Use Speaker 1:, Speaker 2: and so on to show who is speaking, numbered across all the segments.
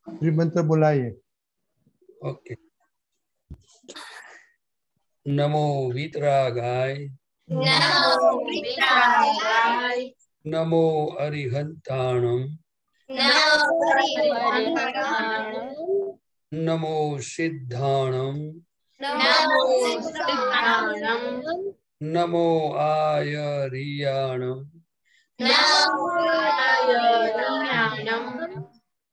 Speaker 1: त्रिमंत्र बुलाइए।
Speaker 2: ओके। नमो वीतरागाय,
Speaker 3: नमो वित्राय,
Speaker 2: नमो अरिहंताणम,
Speaker 3: नमो हरिहराय,
Speaker 2: नमो सिद्धाणम,
Speaker 3: नमो सिद्धाणम,
Speaker 2: नमो आयरियाणम,
Speaker 3: नमो आयर्याणम,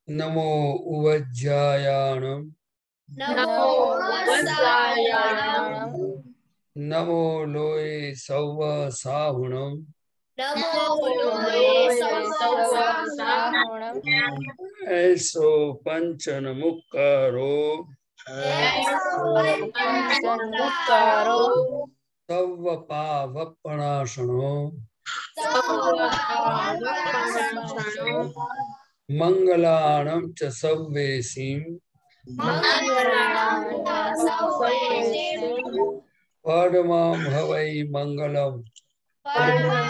Speaker 2: नमो उवज्जायाणम,
Speaker 3: नमो वत्सायाणम,
Speaker 2: नमो लोये सौव साहुणम,
Speaker 3: नमो लोये सवसाहुणम,
Speaker 2: ऐसो पंचन मुक्कारो,
Speaker 3: पंचमुक्तारो,
Speaker 2: तव पावपणाशनो,
Speaker 3: सवपावपनाशनो,
Speaker 2: मंगलाणं च सव्वेसीं,
Speaker 3: मंगलानां सर्वेषां,
Speaker 2: परमा हवै मंगलम।
Speaker 3: परमं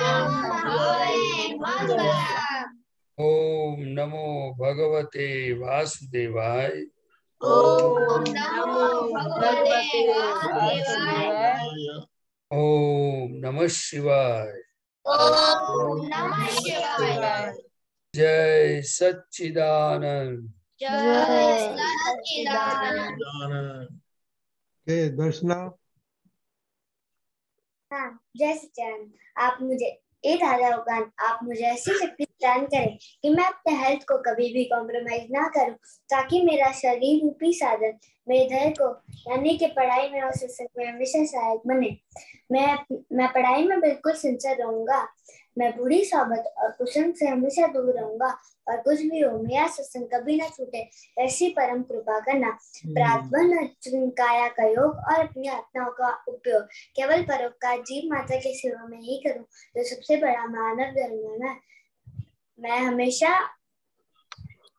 Speaker 3: भवाय मंगलम्।
Speaker 2: ओम नमो भगवते वासुदेवाय,
Speaker 3: ओम नमो भगवते वासुदेवाय,
Speaker 2: ओम नमः शिवाय।
Speaker 3: ओम नमः शिवाय,
Speaker 2: जय सच्चिदानंद।
Speaker 3: जय सच्चिदानंद।
Speaker 1: ओके दर्शना।
Speaker 4: हाँ, जय सच्चिदानंद। आप मुझे दादा भगवान, आप मुझे ऐसी शक्ति प्रदान करें कि मैं अपने हेल्थ को कभी भी कॉम्प्रोमाइज ना करूं, ताकि मेरा शरीर रूपी साधन मेरे धैर्य को यानी कि पढ़ाई में और शिक्षा में हमेशा सहायक बने। मैं पढ़ाई में बिल्कुल सिंसियर रहूंगा। मैं बूढ़ी सोबत और कुसंग से हमेशा दूर रहूंगा, और कुछ भी हो मेरा सत्संग कभी न छूटे, ऐसी परम कृपा करना। प्रार्थना काया का योग और अपनी आत्माओं का उपयोग केवल परोपकार जीव माता के सेवा में ही करूं, जो सबसे बड़ा मानव धर्म है। मैं हमेशा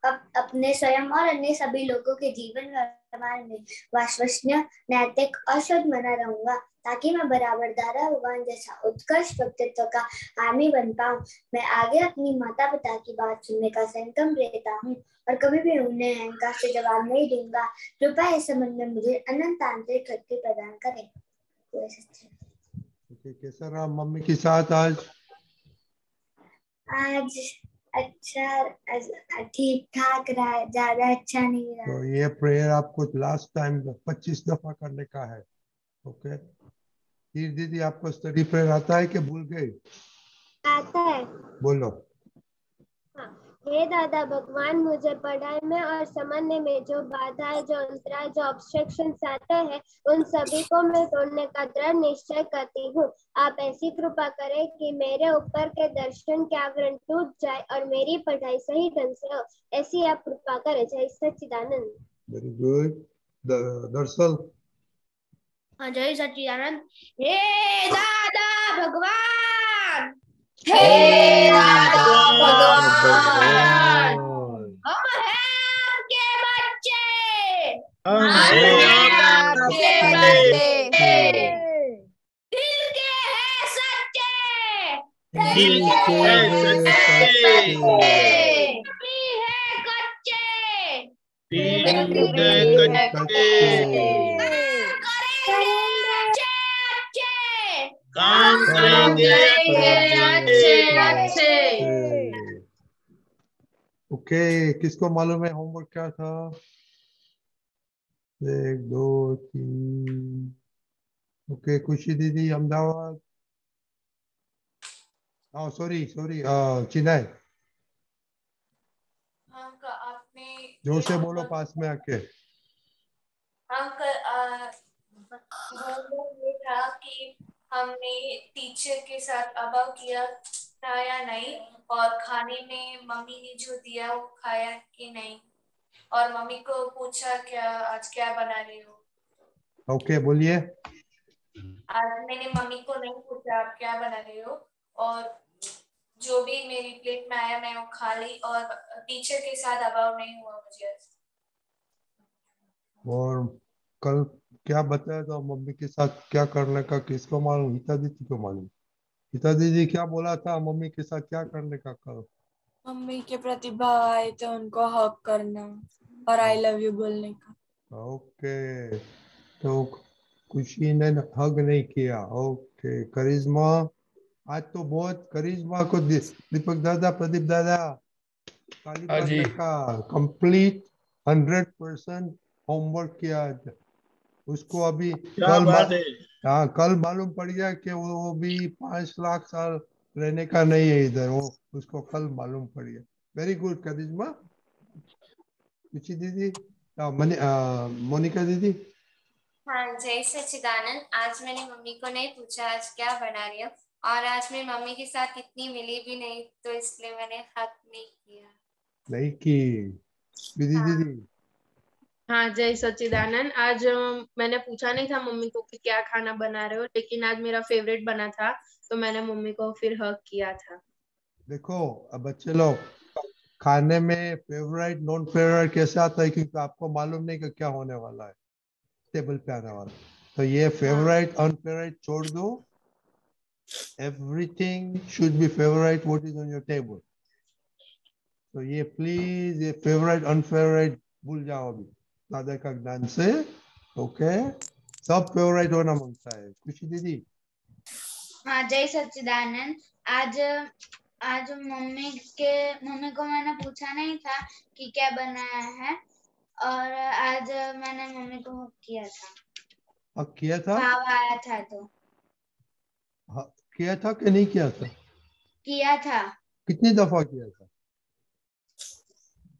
Speaker 4: अपने स्वयं और अन्य सभी लोगों के जीवन व्यवहार में विश्वसनीय, नैतिक और शुद्ध बना रहूंगा, ताकि मैं बराबर दादा भगवान जैसा उत्कृष्ट व्यक्तित्व का आदमी बन पाऊं। मैं आगे अपनी माता पिता की बात सुनने का संकल्प लेता हूँ, और कभी भी उन्हें अहंकार से जवाब नहीं दूंगा। कृपया इस संबंध में मुझे अनंत आंतरिक शक्ति प्रदान करें।
Speaker 1: कैसा रहा मम्मी के साथ आज?
Speaker 4: आज अच्छा, ठीक ठाक रहा, ज्यादा अच्छा नहीं रहा।
Speaker 1: तो ये प्रेयर आपको लास्ट टाइम 25 दफा करने का है। ओके दीदी, आपको स्टडी प्रेयर आता है कि भूल गए?
Speaker 4: आता है।
Speaker 1: बोलो।
Speaker 4: हे दादा भगवान, मुझे पढ़ाई में और समझने में जो बाधाएं, जो अंतराय, जो ऑब्स्ट्रक्शंस आते हैं, उन सभी को मैं तोड़ने का दृढ़ निश्चय करती हूँ। आप ऐसी कृपा करें कि मेरे ऊपर के दर्शन के आवरण टूट जाए और मेरी पढ़ाई सही ढंग से हो, ऐसी आप कृपा करें। जय सच्चिदानंद।
Speaker 1: Very good. दर्शन।
Speaker 3: हाँ, जय सच्चिदानंद। हे दादा भगवान,
Speaker 4: हे दादा
Speaker 3: भगवान, हम हैं आपके बच्चे, हम हैं आपके बच्चे, दिल के हैं सच्चे,
Speaker 1: दिल के हैं सच्चे,
Speaker 3: भी है कच्चे,
Speaker 1: दिल के कच्चे,
Speaker 3: काम करेंगे अच्छे अच्छे।
Speaker 1: ओके किसको मालूम है होमवर्क क्या था? 1 2 3। ओके खुशी दीदी अहमदाबाद। सॉरी चेन्नई।
Speaker 5: आपने
Speaker 1: जोर से बोलो पास में आके।
Speaker 5: अंकल ये था कि हमने टीचर के साथ अबव किया था या नहीं, और खाने में मम्मी ने जो दिया वो खाया कि नहीं, और मम्मी को पूछा क्या आज क्या बना रही हो।
Speaker 1: ओके बोलिए।
Speaker 5: आज मैंने मम्मी को नहीं पूछा आप क्या बना रही हो, और जो भी मेरी प्लेट में आया मैं वो खा ली, और टीचर के साथ अबव नहीं हुआ मुझे।
Speaker 1: और कल क्या बताया था मम्मी के साथ क्या करने का? किसको मालूम? गीता दीदी को मालूम। गीता दीदी क्या बोला था मम्मी के साथ क्या करने का कल?
Speaker 6: मम्मी के प्रति भाव आए तो उनको हक करना। और आई लव यू बोलने का।
Speaker 1: ओके, तो खुशी ने हग नहीं किया। ओके, करिश्मा, आज तो बहुत करिश्मा को दीपक दादा, प्रदीप दादा ताली
Speaker 2: हाँ जी।
Speaker 1: मारने का। कंप्लीट 100% होमवर्क किया आज। उसको अभी
Speaker 3: क्या बात है।
Speaker 1: हाँ, कल मालूम पड़ गया कि वो भी 5 लाख साल रहने का नहीं है इधर। वो उसको कल मालूम पड़ गया। वेरी गुड करिश्मा। खुशी दीदी, मोनिका दीदी।
Speaker 5: हाँ, जय सच्चिदानंद। आज मैंने मम्मी को नहीं पूछा आज क्या बना रही हो, और आज मैं मम्मी के साथ इतनी मिली भी नहीं, तो इसलिए मैंने हक नहीं किया।
Speaker 1: नहीं की दीदी
Speaker 5: हाँ।
Speaker 1: दीदी।
Speaker 6: हाँ, जय सच्चिदानंद। आज मैंने पूछा नहीं था मम्मी को कि क्या खाना बना रहे हो, लेकिन आज मेरा फेवरेट बना था तो मैंने मम्मी को फिर हक किया था।
Speaker 1: देखो, अब बच्चे लोग, खाने में फेवरेट नॉन फेवरेट कैसे आता है, क्योंकि आपको मालूम नहीं कि क्या होने वाला है टेबल पे आने वाला। तो ये फेवरेट अनफेवरेट छोड़ दो। Everything should be favourite what is on your table. तो ये प्लीज, ये फेवरेट अनफेवरेट भूल जाओ अभी दादा का ज्ञान से। ओके, सब फेवरेट होना मांगता है। खुशी दीदी।
Speaker 4: हाँ, जय सच्चिदानंद। आज आज मम्मी को मैंने पूछा नहीं था कि क्या बनाया है, और आज मैंने मम्मी को हक किया था।
Speaker 1: अब किया था?
Speaker 4: भाव आया था तो
Speaker 1: हाँ, किया था कि नहीं किया था?
Speaker 4: किया था।
Speaker 1: कितनी दफा किया था?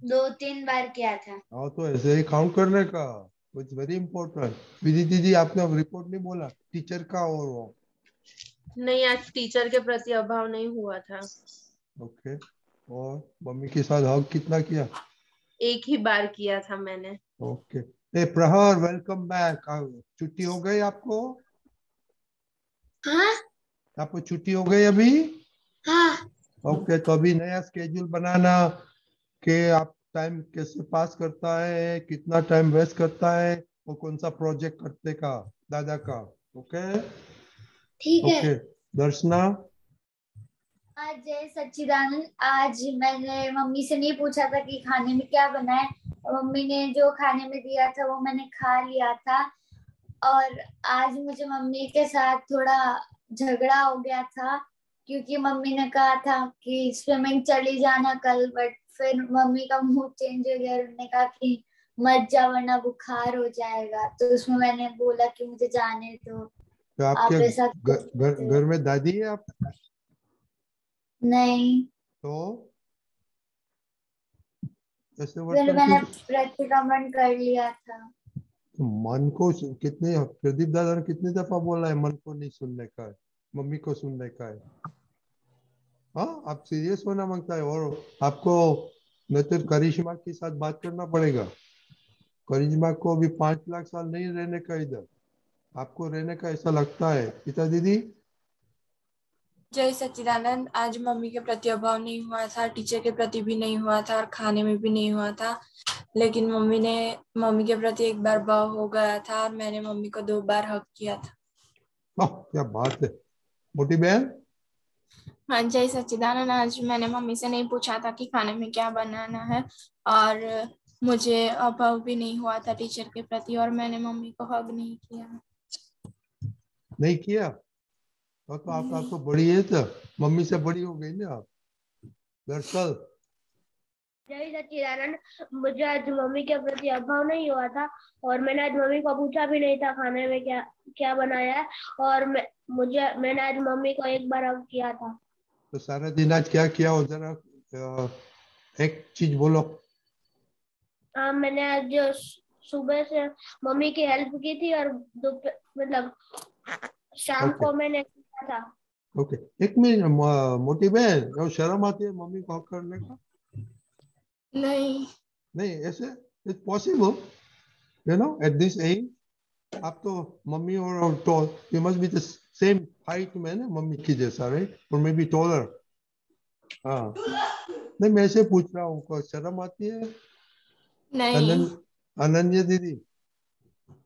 Speaker 4: 2-3 बार किया था।
Speaker 1: हाँ, तो ऐसे ही काउंट करने का। It's very important. विधि दीदी, आपने रिपोर्ट नहीं बोला टीचर का और वो।
Speaker 6: नहीं, आज टीचर के प्रति अभाव नहीं हुआ था।
Speaker 1: ओके, और मम्मी के साथ हग कितना किया?
Speaker 6: एक ही बार किया था मैंने।
Speaker 1: ओके। ए प्रहर, वेलकम बैक। छुट्टी हो गई आपको?
Speaker 4: हाँ
Speaker 1: आपको छुट्टी हो गई अभी?
Speaker 4: हाँ।
Speaker 1: ओके, तो अभी नया स्केड्यूल बनाना कि आप टाइम कैसे पास करता है, कितना टाइम वेस्ट करता है, और कौन सा प्रोजेक्ट करते का दादा का। ओके
Speaker 4: ठीक है।
Speaker 1: ओके। दर्शना।
Speaker 4: आज जय सच्चिदानंद। आज मैंने मम्मी से नहीं पूछा था कि खाने में क्या बना है। मम्मी ने जो खाने में दिया था वो मैंने खा लिया था। और आज मुझे मम्मी के साथ थोड़ा झगड़ा हो गया था, क्योंकि मम्मी ने कहा था कि स्विमिंग चली जाना कल, बट फिर मम्मी का मूड चेंज हो गया। उन्होंने कहा कि मत जा वरना बुखार हो जाएगा, तो उसमें मैंने बोला कि मुझे जाने दो।
Speaker 1: तो
Speaker 4: आप
Speaker 1: आपके
Speaker 4: ऐसा क्यों करते हो?
Speaker 1: घर में दादी है आप?
Speaker 4: नहीं,
Speaker 1: तो ऐसे
Speaker 4: फिर
Speaker 1: बर्तन
Speaker 4: मैंने
Speaker 1: क्यों?
Speaker 4: प्रतिक्रमण कर लिया था।
Speaker 1: तो मन को कितने, प्रदीप दादा ने कितनी दफा बोला है मन को नहीं सुनने का है, मम्मी को सुनने का है। हाँ, आप सीरियस होना मांगता है। और आपको न तो करिश्मा के साथ बात करना पड़ेगा। करिश्मा को अभी 5 लाख साल नहीं रहने का इधर, आपको रहने का ऐसा लगता है। पिता दीदी।
Speaker 6: जय सच्चिदानंद। आज मम्मी के प्रति अभाव नहीं हुआ था, टीचर के प्रति भी नहीं हुआ था, और खाने में भी नहीं हुआ था, लेकिन मम्मी के प्रति एक बार भाव हो गया था, और मैंने मम्मी को 2 बार हक किया था।
Speaker 1: क्या बात है। मोटी बहन।
Speaker 7: हाँ, जय सच्चिदानंद। आज मैंने मम्मी से नहीं पूछा था कि खाने में क्या बनाना है, और मुझे अभाव भी नहीं हुआ था टीचर के प्रति, और मैंने मम्मी को हग नहीं किया।
Speaker 1: नहीं किया? तो आप तो बड़ी है, तो मम्मी से बड़ी हो गई ना आप। दरअसल
Speaker 8: जय सच्चिदानंद। मुझे आज मम्मी के प्रति अभाव नहीं हुआ था, और मैंने आज मम्मी को पूछा भी नहीं था खाने में क्या क्या बनाया है, और मैंने आज मम्मी को एक बार हक किया था।
Speaker 1: तो सारा दिन आज क्या किया हो, जरा एक चीज बोलो।
Speaker 8: मैंने आज सुबह से मम्मी की हेल्प की थी, और मतलब शाम
Speaker 1: ओके
Speaker 8: को मैंने किया था।
Speaker 1: ओके। एक मिनट, मोटी बहन, वो शर्म आती है मम्मी को हक करने का?
Speaker 7: नहीं।
Speaker 1: नहीं, ऐसे it's possible, you know, at this age. आप तो मम्मी और tall, you must be the same height में ना मम्मी की जैसा, राइट? और मे बी टॉलर। हाँ, नहीं, मैं ऐसे पूछ रहा हूँ, को शर्म आती है?
Speaker 7: नहीं।
Speaker 1: अनन्या दीदी।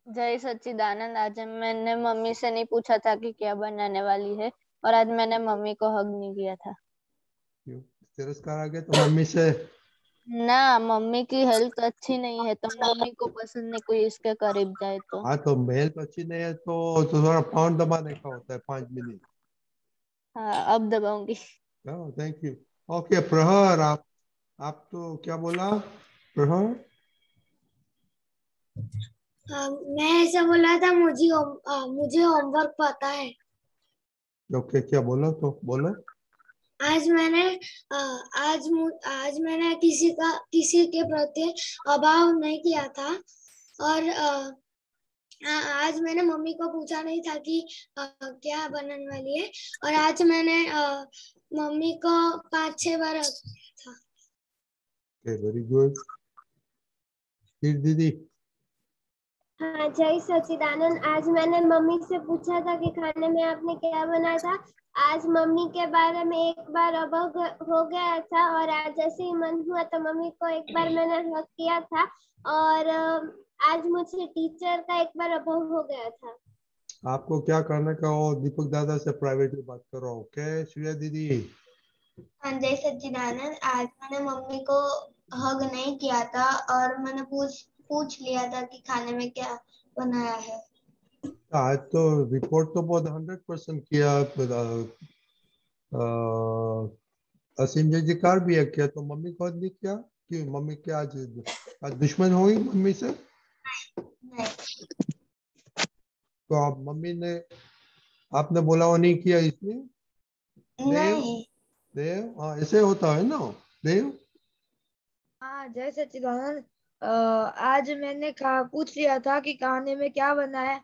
Speaker 9: जय सच्चिदानंद। आज मैंने मम्मी से नहीं पूछा था कि क्या बनाने वाली है, और आज मैंने मम्मी को हग नहीं किया था।
Speaker 1: क्यों? तिरस्कार आ गया तो मम्मी से
Speaker 9: ना, मम्मी की हेल्थ अच्छी नहीं है तो मम्मी को पसंद नहीं कोई इसके करीब जाए तो।
Speaker 1: हाँ तो हेल्थ अच्छी नहीं है तो थोड़ा पाउंड दबाने का होता है 5 मिनट।
Speaker 9: हाँ, अब दबाऊंगी।
Speaker 1: Thank you. ओके प्रहर, आप तो क्या बोला प्रहर?
Speaker 4: मैं ऐसा बोला था, मुझे होमवर्क पता है।
Speaker 1: ओके क्या बोलो तो बोलो।
Speaker 4: आज मैंने आज मैंने किसी के प्रति अभाव नहीं किया था। और आज मैंने मम्मी को पूछा नहीं था कि क्या बनने वाली है। और आज मैंने मम्मी को 5-6 बार था।
Speaker 1: Very good. फिर दीदी।
Speaker 8: हाँ, जय सच्चिदानंद। आज मैंने मम्मी से पूछा था कि खाने में आपने क्या बनाया था। आज मम्मी के बारे में एक बार अवगत हो गया था और आज जैसे ही मन हुआ तो मम्मी को एक बार मैंने हक किया था। और आज मुझे टीचर का एक बार अनुभव हो गया था।
Speaker 1: आपको क्या करने का हो दीपक दादा से प्राइवेटली बात करो। ओके श्रेया दीदी।
Speaker 4: हाँ, जय सच्चिदानंद। आज मैंने मम्मी को हग नहीं किया था और मैंने पूछ लिया था कि खाने में क्या बनाया है।
Speaker 1: आज तो रिपोर्ट तो बहुत 100% किया। असीम जी कार भी है किया तो मम्मी को नहीं किया कि मम्मी के आज दुश्मन हुई मम्मी से?
Speaker 4: नहीं।
Speaker 1: तो आप मम्मी ने आपने बोला वो नहीं किया इसलिए? देव
Speaker 4: नहीं।
Speaker 1: देव हाँ ऐसे होता है ना देव।
Speaker 10: हाँ, जय सच्चिदानंद। आज मैंने पूछ लिया था कि खाने में क्या बना है।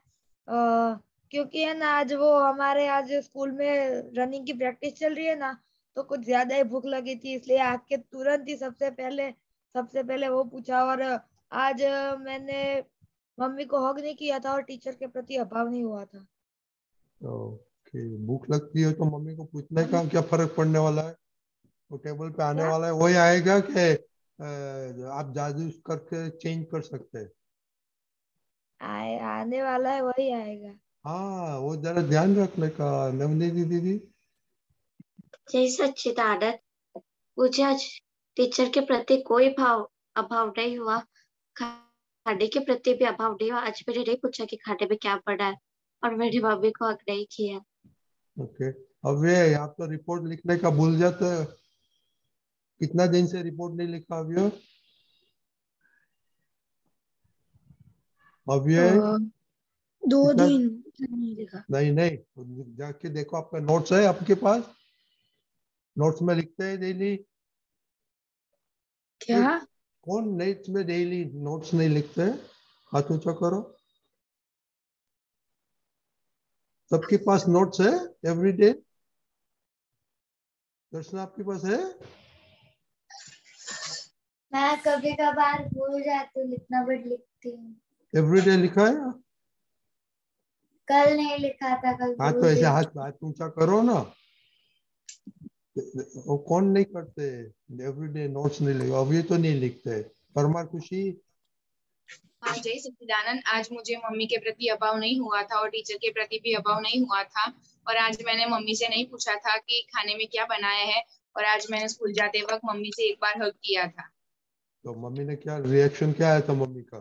Speaker 10: क्योंकि है ना, आज वो हमारे आज स्कूल में रनिंग की प्रैक्टिस चल रही है ना, तो कुछ ज्यादा ही भूख लगी थी, इसलिए आके तुरंत ही सबसे पहले वो पूछा। और आज मैंने मम्मी को हग नहीं किया था और टीचर के प्रति अभाव नहीं हुआ था।
Speaker 1: ओके भूख लगती है तो मम्मी को पूछने का क्या फर्क पड़ने वाला है? वो टेबल पे आने वाला है वही आएगा कि आप जादू करके चेंज कर सकते हैं?
Speaker 10: आने वाला है वही आएगा।
Speaker 1: हाँ वो जरा ध्यान रखने का। नवनीत दीदी।
Speaker 11: जय सच्चिदानंद। मुझे आज टीचर के प्रति कोई अभाव नहीं हुआ, खाने के प्रति भी अभाव नहीं हुआ। आज मैंने नहीं पूछा कि खाने में क्या पड़ा है और मेरी मम्मी को हक नहीं किया।
Speaker 1: ओके अब ये आप तो रिपोर्ट लिखने का भूल जाते हैं। कितना दिन से रिपोर्ट नहीं लिखा अभी? अब ये
Speaker 10: 2
Speaker 1: कितना?
Speaker 10: दिन नहीं लिखा।
Speaker 1: नहीं जाके देखो आपका नोट्स है आपके पास? नोट्स में लिखते हैं डेली?
Speaker 10: क्या?
Speaker 1: कौन नोट्स में डेली नोट्स नहीं लिखते? हाथ ऊंचा करो। सबके पास नोट्स है एवरीडे? दर्शन आपके पास है?
Speaker 4: मैं कभी कभार भूल जाती हूँ लिखना, बट लिखती हूँ।
Speaker 1: एवरीडे लिखा है?
Speaker 4: कल नहीं लिखा था, कल
Speaker 1: हाँ तो ऐसे हाथ ऊंचा करो ना। वो कौन नहीं करते एवरीडे नोट्स नहीं लिखते? अभी तो नहीं लिखते। परमार खुशी।
Speaker 12: हाँ, जय सच्चिदानंद। आज मुझे मम्मी के प्रति अभाव नहीं हुआ था और टीचर के प्रति भी अभाव नहीं हुआ था। और आज मैंने मम्मी से नहीं पूछा था कि खाने में क्या बनाया है। और आज मैंने स्कूल जाते वक्त मम्मी से एक बार हग किया था।
Speaker 1: तो मम्मी ने क्या रिएक्शन क्या आया था मम्मी का?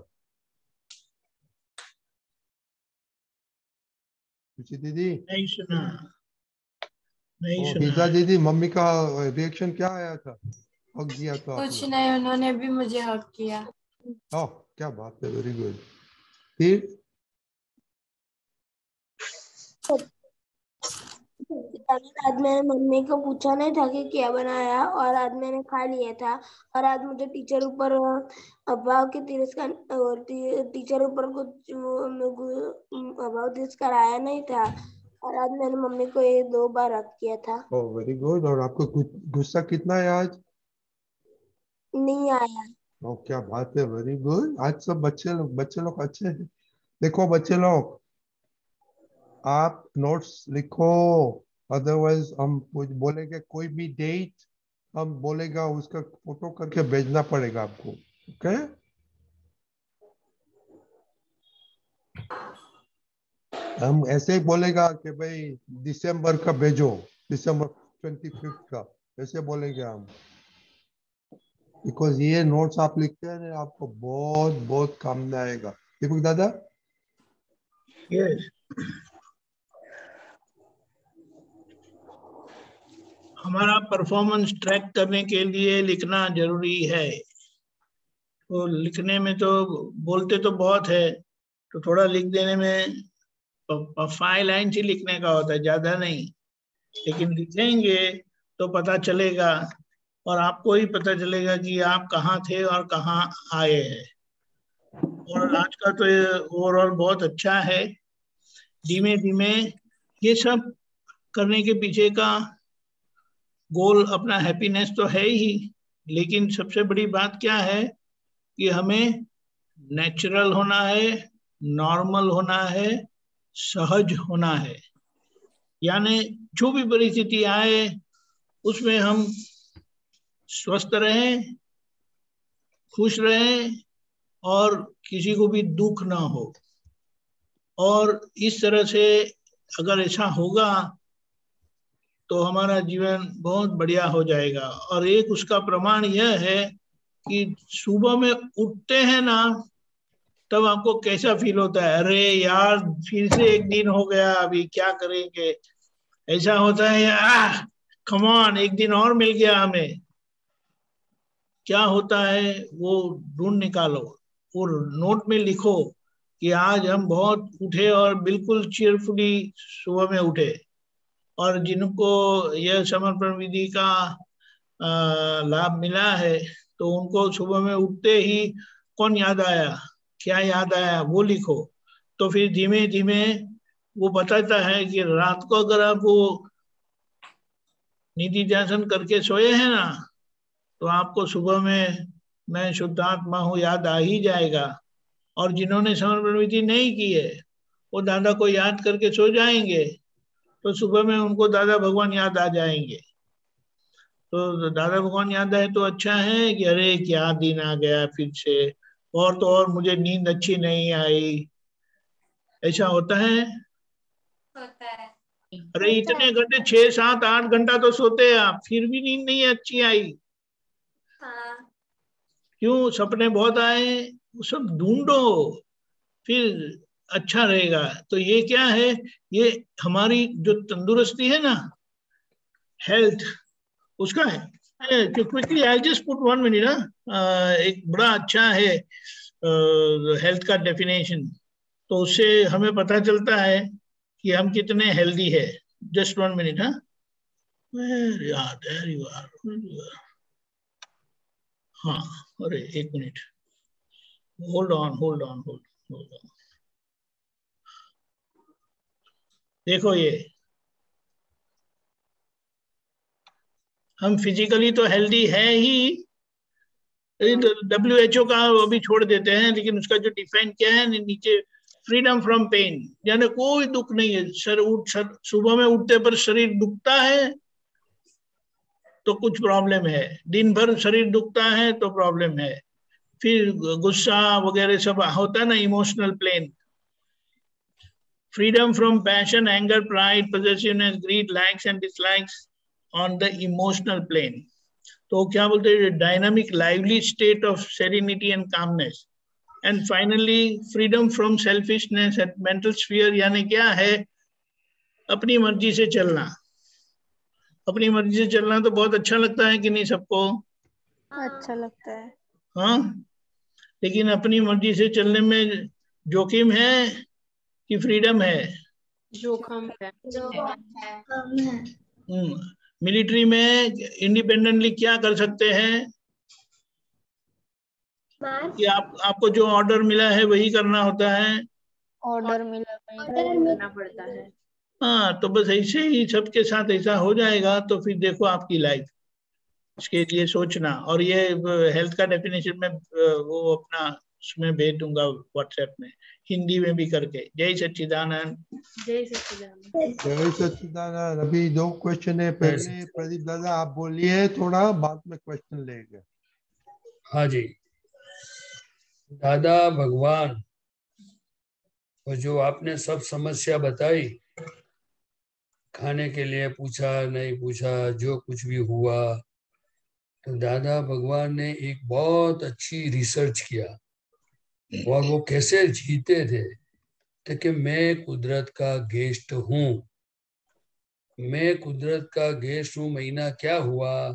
Speaker 1: खुशी दीदी।
Speaker 3: नहीं सुना।
Speaker 1: गीता दीदी मम्मी का रिएक्शन क्या आया था हग दिया तो
Speaker 6: कुछ
Speaker 1: आपने?
Speaker 6: नहीं, उन्होंने भी मुझे हक किया।
Speaker 1: ओह क्या बात है, वेरी गुड। फिर
Speaker 8: आज मैंने मम्मी को पूछा नहीं था कि क्या बनाया और आज मैंने खा लिया था। और आज मुझे टीचर ऊपर अभाव के तिरस्कार और टीचर ऊपर कुछ अभाव तिरस्कार आया नहीं था। और आज मैंने मम्मी को ये 2 बार हक किया था।
Speaker 1: Oh very good. और आपको गुस्सा कितना है आज?
Speaker 8: नहीं आया।
Speaker 1: ओह क्या बात है, वेरी गुड। आज सब बच्चे लोग अच्छे हैं। देखो बच्चे लोग आप नोट्स लिखो, अदरवाइज हम कुछ बोलेंगे कोई भी डेट हम बोलेगा उसका फोटो करके भेजना पड़ेगा आपको। ओके हम ऐसे ही बोलेगा कि भाई दिसंबर का भेजो, दिसंबर 25 का, ऐसे बोलेंगे हम। बिकॉज ये नोट्स आप लिखते हैं ना, आपको बहुत बहुत काम में आएगा। दीपक दादा।
Speaker 13: यस, हमारा परफॉर्मेंस ट्रैक करने के लिए लिखना जरूरी है। तो लिखने में तो बोलते तो बहुत है, तो थोड़ा लिख देने में 5 लाइन ही लिखने का होता है, ज्यादा नहीं। लेकिन लिखेंगे तो पता चलेगा, और आपको ही पता चलेगा कि आप कहाँ थे और कहाँ आए हैं। और आज का तो ओवरऑल बहुत अच्छा है। धीमे धीमे ये सब करने के पीछे का गोल अपना हैप्पीनेस तो है ही, लेकिन सबसे बड़ी बात क्या है कि हमें नेचुरल होना है, नॉर्मल होना है, सहज होना है। यानी जो भी परिस्थिति आए उसमें हम स्वस्थ रहें, खुश रहें, और किसी को भी दुख ना हो। और इस तरह से अगर ऐसा होगा तो हमारा जीवन बहुत बढ़िया हो जाएगा। और एक उसका प्रमाण यह है कि सुबह में उठते हैं ना, तब आपको कैसा फील होता है, अरे यार फिर से एक दिन हो गया, अभी क्या करेंगे। ऐसा होता है कम ऑन, एक दिन और मिल गया हमें। क्या होता है वो ढूंढ निकालो, वो नोट में लिखो कि आज हम बहुत उठे और बिल्कुल चीयरफुली सुबह में उठे। और जिनको यह समर्पण विधि का लाभ मिला है, तो उनको सुबह में उठते ही कौन याद आया, क्या याद आया, वो लिखो। तो फिर धीमे धीमे वो बताता है कि रात को अगर आप वो निधि ध्यान करके सोए हैं ना, तो आपको सुबह में मैं शुद्धात्मा हूँ याद आ ही जाएगा। और जिन्होंने समर्पण विधि नहीं की है, वो दादा को याद करके सो जाएंगे, तो सुबह में उनको दादा भगवान याद आ जाएंगे। तो दादा भगवान याद आए तो अच्छा है कि अरे क्या दिन आ गया फिर से, और तो और मुझे नींद अच्छी नहीं आई। ऐसा होता है। अरे इतने घंटे 6, 7, 8 घंटा तो सोते हैं आप, फिर भी नींद नहीं अच्छी आई। क्यों? सपने बहुत आए, वो सब ढूंढो, फिर अच्छा रहेगा। तो ये क्या है, ये हमारी जो तंदुरुस्ती है ना, हेल्थ, उसका है। Quickly I just put 1 minute. एक बड़ा अच्छा है हेल्थ का डेफिनेशन, तो उससे हमें पता चलता है कि हम कितने हेल्दी है। Just 1 minute. हाँ, there you are. हाँ, अरे 1 मिनट, होल्ड ऑन। देखो, ये हम फिजिकली तो हेल्दी है ही। WHO का अभी छोड़ देते हैं, लेकिन उसका जो डिफाइन क्या है नीचे, फ्रीडम फ्रॉम पेन, यानी कोई दुख नहीं है। सुबह में उठते पर शरीर दुखता है तो कुछ प्रॉब्लम है, दिन भर शरीर दुखता है तो प्रॉब्लम है, फिर गुस्सा वगैरह सब होता है ना, emotional plane. Freedom from passion, anger, pride, possessiveness, greed, likes and dislikes on the emotional plane. तो क्या बोलते हैं, dynamic lively state of serenity and calmness. And finally freedom from selfishness at mental sphere, यानी क्या है, अपनी मर्जी से चलना। अपनी मर्जी से चलना तो बहुत अच्छा लगता है कि नहीं सबको?
Speaker 9: अच्छा लगता है।
Speaker 13: हाँ, लेकिन अपनी मर्जी से चलने में जोखिम है कि फ्रीडम है?
Speaker 6: जोखिम है।
Speaker 13: मिलिट्री में इंडिपेंडेंटली क्या कर सकते हैं कि आपको जो ऑर्डर मिला है वही करना होता है।
Speaker 9: ऑर्डर मिला
Speaker 6: करना पड़ता है।
Speaker 13: हाँ, तो बस ऐसे ही सबके साथ ऐसा हो जाएगा, तो फिर देखो आपकी लाइफ। इसके लिए सोचना, और ये हेल्थ का डेफिनेशन में वो अपना उसमें भेज दूंगा व्हाट्सएप में, हिंदी में भी करके। जय सच्चिदानंद।
Speaker 6: जय सच्चिदानंद।
Speaker 1: जय सच्चिदानंद। अभी 2 क्वेश्चन है, पहले प्रदीप दादा आप बोलिए थोड़ा, बाद में क्वेश्चन लेंगे।
Speaker 2: हाँ जी, दादा भगवान, वो जो आपने सब समस्या बताई, खाने के लिए पूछा नहीं पूछा, जो कुछ भी हुआ, तो दादा भगवान ने एक बहुत अच्छी रिसर्च किया और वो कैसे जीते थे। तो कि मैं कुदरत का गेस्ट हूँ, मैं कुदरत का गेस्ट हूँ। महीना क्या हुआ,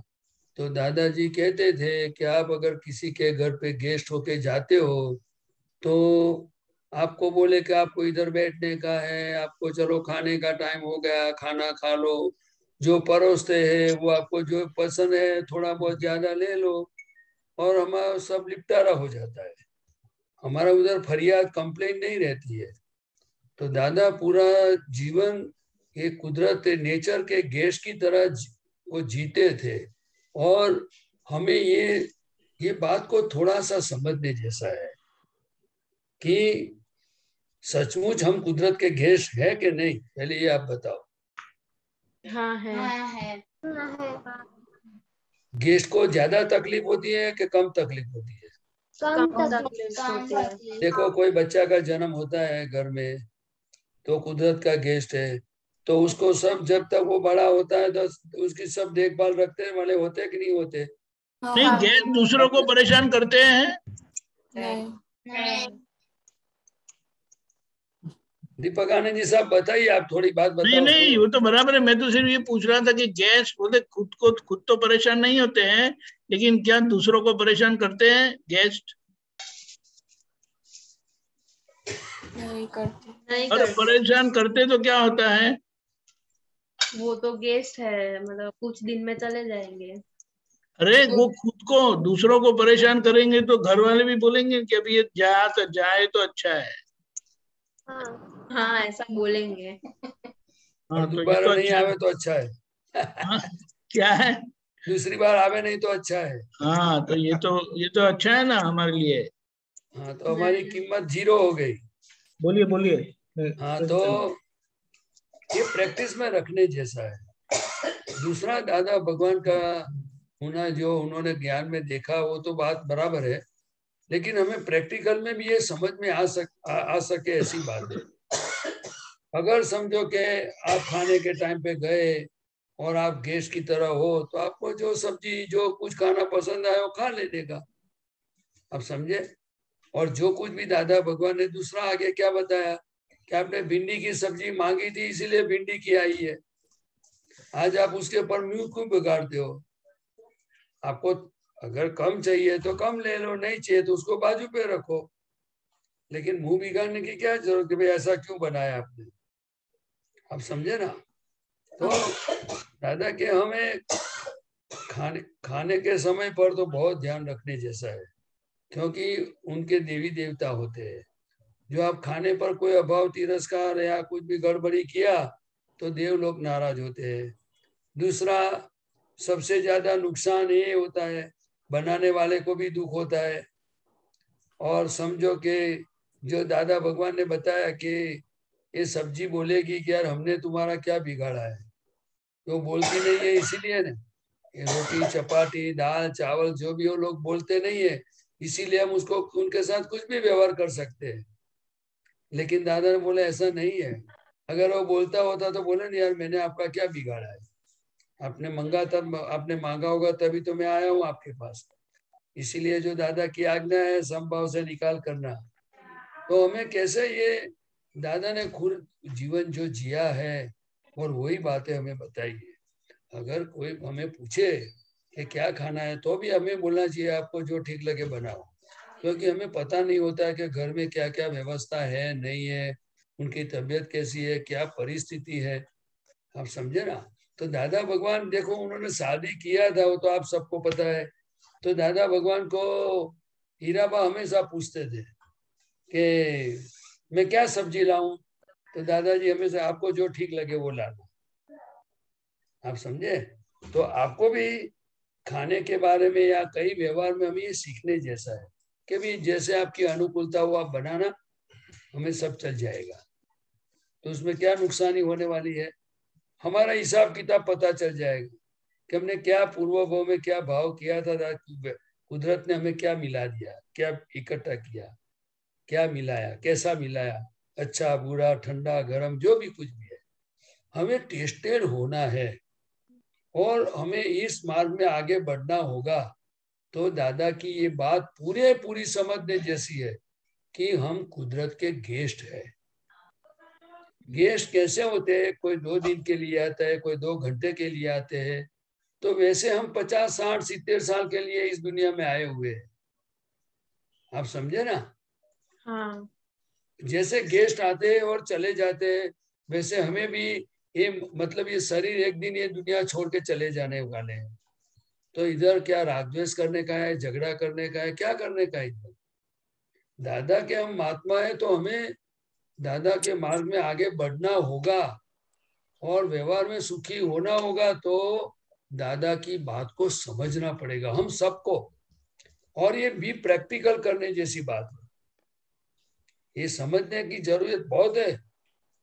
Speaker 2: तो दादाजी कहते थे कि आप अगर किसी के घर पे गेस्ट होके जाते हो तो आपको बोले कि आपको इधर बैठने का है, आपको चलो खाने का टाइम हो गया, खाना खा लो, जो परोसते हैं वो आपको जो पसंद है थोड़ा बहुत ज्यादा ले लो और हमारा सब निपटारा हो जाता है, हमारा उधर फरियाद कंप्लेन नहीं रहती है। तो दादा पूरा जीवन ये कुदरत नेचर के गेस्ट की तरह वो जीते थे। और हमें ये बात को थोड़ा सा समझने जैसा है कि सचमुच हम कुदरत के गेस्ट है कि नहीं, पहले ये आप बताओ।
Speaker 9: हाँ है।
Speaker 2: गेस्ट को ज्यादा तकलीफ होती है कि कम तकलीफ होती है?
Speaker 9: कम तकलीफ होती है।
Speaker 2: देखो कोई बच्चा का जन्म होता है घर में तो कुदरत का गेस्ट है, तो उसको सब जब तक वो बड़ा होता है तो उसकी सब देखभाल रखते वाले होते हैं कि नहीं होते?
Speaker 13: नहीं, गेस्ट दूसरों को परेशान करते हैं।
Speaker 6: नहीं।
Speaker 2: दीपक आनंद जी साहब बताइए, आप थोड़ी बात बताओ।
Speaker 13: नहीं, वो तो बराबर है। मैं तो सिर्फ ये पूछ रहा था कि गेस्ट बोले खुद तो परेशान नहीं होते हैं, लेकिन क्या दूसरों को परेशान करते हैं गेस्ट?
Speaker 6: नहीं करते।
Speaker 13: अरे परेशान करते तो क्या होता है?
Speaker 14: वो तो गेस्ट है, मतलब कुछ दिन में चले जाएंगे।
Speaker 13: अरे वो खुद को दूसरों को परेशान करेंगे तो घर वाले भी बोलेंगे कि अभी ये जाए तो अच्छा है।
Speaker 14: हाँ ऐसा बोलेंगे।
Speaker 2: और दोबारा नहीं आवे तो अच्छा है।
Speaker 13: क्या है?
Speaker 2: दूसरी बार आवे नहीं तो अच्छा है।
Speaker 13: हाँ तो ये तो अच्छा है ना हमारे लिए।
Speaker 2: हाँ तो हमारी कीमत 0 हो गई।
Speaker 13: बोलिए।
Speaker 2: हाँ तो ये प्रैक्टिस में रखने जैसा है। दूसरा दादा भगवान का होना जो उन्होंने ज्ञान में देखा वो तो बात बराबर है, लेकिन हमें प्रैक्टिकल में भी ये समझ में आ सके ऐसी बात है। अगर समझो कि आप खाने के टाइम पे गए और आप गेस्ट की तरह हो तो आपको जो सब्जी जो कुछ खाना पसंद आए वो खा लेने का, आप समझे। और जो कुछ भी दादा भगवान ने दूसरा आगे क्या बताया कि आपने भिंडी की सब्जी मांगी थी इसीलिए भिंडी की आई है, आज आप उसके ऊपर मुंह क्यों बिगाड़ते हो? आपको अगर कम चाहिए तो कम ले लो, नहीं चाहिए तो उसको बाजू पे रखो, लेकिन मुंह बिगाड़ने की क्या जरूरत है भाई, ऐसा क्यों बनाया आपने? आप समझे ना। तो दादा के हमें खाने के समय पर तो बहुत ध्यान रखने जैसा है, क्योंकि उनके देवी देवता होते हैं। जो आप खाने पर कोई अभाव तिरस्कार या कुछ भी गड़बड़ी किया तो देव लोग नाराज होते हैं। दूसरा सबसे ज्यादा नुकसान ये होता है, बनाने वाले को भी दुख होता है। और समझो कि जो दादा भगवान ने बताया कि ये सब्जी बोलेगी कि यार हमने तुम्हारा क्या बिगाड़ा है, तो बोलती नहीं है इसीलिए ना, ये रोटी चपाती दाल चावल जो भी वो लोग बोलते नहीं है, इसीलिए हम उसको उनके साथ कुछ भी व्यवहार कर सकते हैं। लेकिन दादा ने बोला ऐसा नहीं है, अगर वो बोलता होता तो बोले नहीं यार मैंने आपका क्या बिगाड़ा है, आपने मांगा तब आपने मांगा होगा तभी तो मैं आया हूँ आपके पास। इसीलिए जो दादा की आज्ञा है समभाव से निकाल करना। तो हमें कैसे ये दादा ने खुद जीवन जो जिया है और वही बातें हमें बताई है। अगर कोई हमें पूछे कि क्या खाना है तो भी हमें बोलना चाहिए आपको जो ठीक लगे बनाओ, क्योंकि हमें पता नहीं होता है कि घर में क्या क्या व्यवस्था है नहीं है, उनकी तबीयत कैसी है, क्या परिस्थिति है, आप समझे ना। तो दादा भगवान देखो उन्होंने शादी किया था वो तो आप सबको पता है। तो दादा भगवान को हीराबा हमेशा पूछते थे कि मैं क्या सब्जी लाऊं, तो दादाजी हमेशा आपको जो ठीक लगे वो ला दो, आप समझे। तो आपको भी खाने के बारे में या कई व्यवहार में हमें ये सीखने जैसा है कि भी जैसे आपकी अनुकूलता हो आप बनाना, हमें सब चल जाएगा। तो उसमें क्या नुकसानी होने वाली है, हमारा हिसाब किताब पता चल जाएगा कि हमने क्या पूर्व भाव में क्या भाव किया था, कुदरत ने हमें क्या मिला दिया, क्या इकट्ठा किया, क्या मिलाया, कैसा मिलाया, अच्छा बुरा ठंडा गर्म जो भी कुछ भी है, हमें टेस्टेड होना है। और हमें इस मार्ग में आगे बढ़ना होगा। तो दादा की ये बात पूरी समझने जैसी है कि हम कुदरत के गेस्ट है। गेस्ट कैसे होते हैं? कोई 2 दिन के लिए आता है, कोई 2 घंटे के लिए आते हैं। तो वैसे हम 50, 60, 70 साल के लिए इस दुनिया में आए हुए हैं। आप समझे ना?
Speaker 14: हाँ।
Speaker 2: जैसे गेस्ट आते हैं और चले जाते हैं, वैसे हमें भी ये मतलब ये शरीर एक दिन ये दुनिया छोड़ के चले जाने वाले हैं। तो इधर क्या राग द्वेष करने का है, झगड़ा करने का है, क्या करने का है इधर? दादा के हम महात्मा है तो हमें दादा के मार्ग में आगे बढ़ना होगा और व्यवहार में सुखी होना होगा। तो दादा की बात को समझना पड़ेगा हम सबको, और ये भी प्रैक्टिकल करने जैसी बात है। ये समझने की जरूरत बहुत है।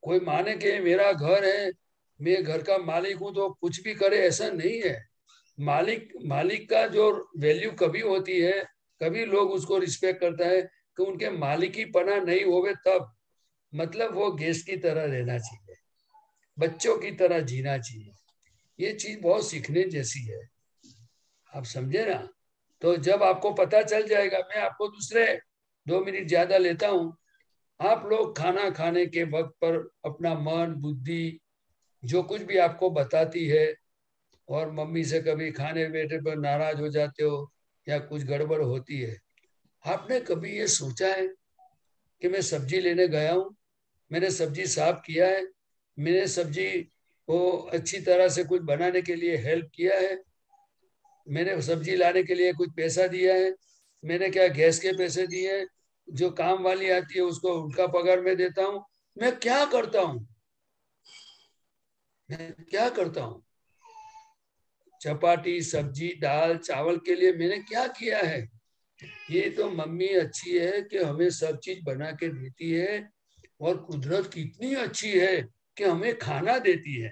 Speaker 2: कोई माने कि मेरा घर है, मैं घर का मालिक हूं तो कुछ भी करे, ऐसा नहीं है। मालिक का जो वैल्यू कभी होती है, कभी लोग उसको रिस्पेक्ट करता है कि उनके मालिकी पना नहीं होवे तब। मतलब वो गेस्ट की तरह रहना चाहिए, बच्चों की तरह जीना चाहिए। ये चीज बहुत सीखने जैसी है। आप समझे ना? तो जब आपको पता चल जाएगा, मैं आपको दूसरे 2 मिनट ज्यादा लेता हूं। आप लोग खाना खाने के वक्त पर अपना मन बुद्धि जो कुछ भी आपको बताती है, और मम्मी से कभी खाने बैठे पर नाराज हो जाते हो या कुछ गड़बड़ होती है, आपने कभी ये सोचा है कि मैं सब्जी लेने गया हूं, मैंने सब्जी साफ किया है, मैंने सब्जी को अच्छी तरह से कुछ बनाने के लिए हेल्प किया है, मैंने सब्जी लाने के लिए कुछ पैसा दिया है, मैंने क्या गैस के पैसे दिए हैं, जो काम वाली आती है उसको उनका पगार मैं देता हूँ, मैं क्या करता हूँ? मैं क्या करता हूँ? चपाती सब्जी दाल चावल के लिए मैंने क्या किया है? ये तो मम्मी अच्छी है कि हमें सब चीज बना के देती है, और कुदरत कितनी अच्छी है कि हमें खाना देती है,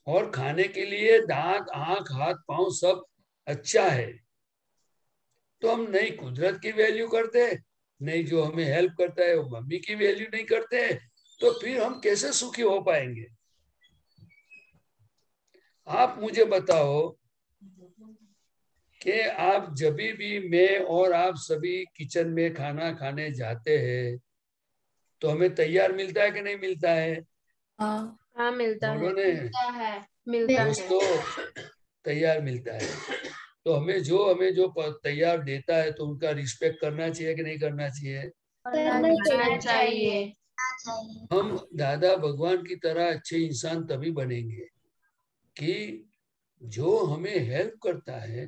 Speaker 2: और खाने के लिए दांत आंख हाथ पांव सब अच्छा है। तो हम नहीं कुदरत की वैल्यू करते, नहीं जो हमें हेल्प करता है वो मम्मी की वैल्यू नहीं करते, तो फिर हम कैसे सुखी हो पाएंगे? आप मुझे बताओ कि आप जब भी मैं और आप सभी किचन में खाना खाने जाते हैं तो हमें तैयार मिलता है कि नहीं मिलता है?
Speaker 14: हाँ मिलता
Speaker 2: बोलो
Speaker 14: है।
Speaker 2: ने
Speaker 14: मिलता है।
Speaker 2: दोस्तों, तैयार मिलता है। तो हमें जो तैयार देता है तो उनका रिस्पेक्ट करना चाहिए कि नहीं करना चाहिए?
Speaker 14: करना चाहिए।
Speaker 2: हम दादा भगवान की तरह अच्छे इंसान तभी बनेंगे कि जो हमें हेल्प करता है,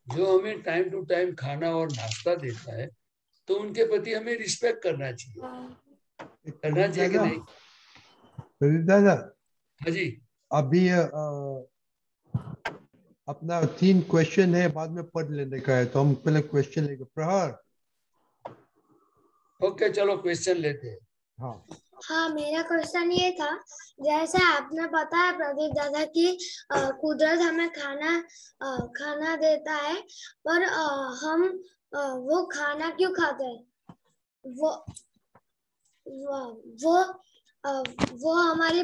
Speaker 2: जो हमें टाइम टू टाइम खाना और नाश्ता देता है, तो उनके प्रति हमें रिस्पेक्ट करना चाहिए। करना चाहिए कि
Speaker 1: दादा,
Speaker 2: नहीं?
Speaker 1: दादा
Speaker 2: हाँ जी।
Speaker 1: अभी अपना 3 क्वेश्चन है, बाद में पढ़ लेने का है, तो हम पहले क्वेश्चन लेंगे। प्रहर,
Speaker 2: ओके चलो क्वेश्चन लेते हैं।
Speaker 4: हाँ, मेरा क्वेश्चन ये था, जैसे आपने बताया प्रदीप दादा की कुदरत हमें खाना देता है, पर हम वो खाना क्यों खाते हैं? वो हमारी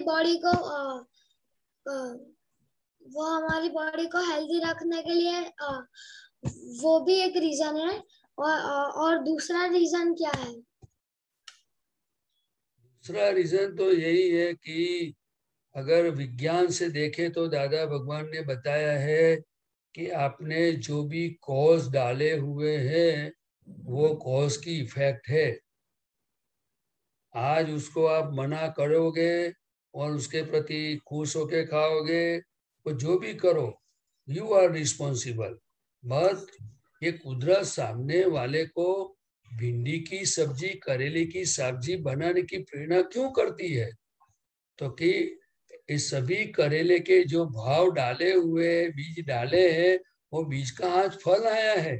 Speaker 4: बॉडी को हेल्दी रखने के लिए वो भी एक रीजन है, और दूसरा रीजन क्या है?
Speaker 2: दूसरा रीजन तो यही है कि अगर विज्ञान से देखें तो दादा भगवान ने बताया है कि आपने जो भी कॉज डाले हुए हैं वो कॉज की इफेक्ट है। आज उसको आप मना करोगे और उसके प्रति खुश होके खाओगे, तो जो भी करो यू आर रिस्पॉन्सिबल। बट ये कुदरत सामने वाले को भिंडी की सब्जी करेले की सब्जी बनाने की प्रेरणा क्यों करती है? तो कि इस सभी करेले के जो भाव डाले हुए बीज डाले हैं, वो बीज का आज फल आया है।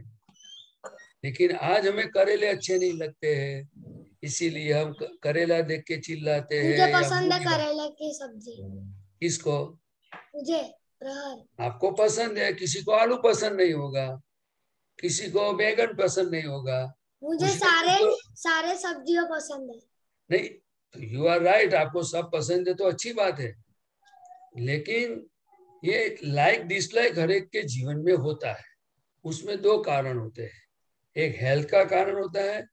Speaker 2: लेकिन आज हमें करेले अच्छे नहीं लगते हैं, इसीलिए हम करेला देख के चिल्लाते हैं।
Speaker 4: मुझे पसंद है करेले की सब्जी।
Speaker 2: किसको?
Speaker 4: मुझे, प्रहर।
Speaker 2: आपको पसंद है, किसी को आलू पसंद नहीं होगा, किसी को बैगन पसंद नहीं होगा,
Speaker 4: मुझे सारे सब्जियां पसंद है।
Speaker 2: नहीं तो यू आर राइट, आपको सब पसंद है तो अच्छी बात है। लेकिन ये लाइक डिसलाइक हर एक के जीवन में होता है। उसमें दो कारण होते हैं, एक हेल्थ का कारण होता है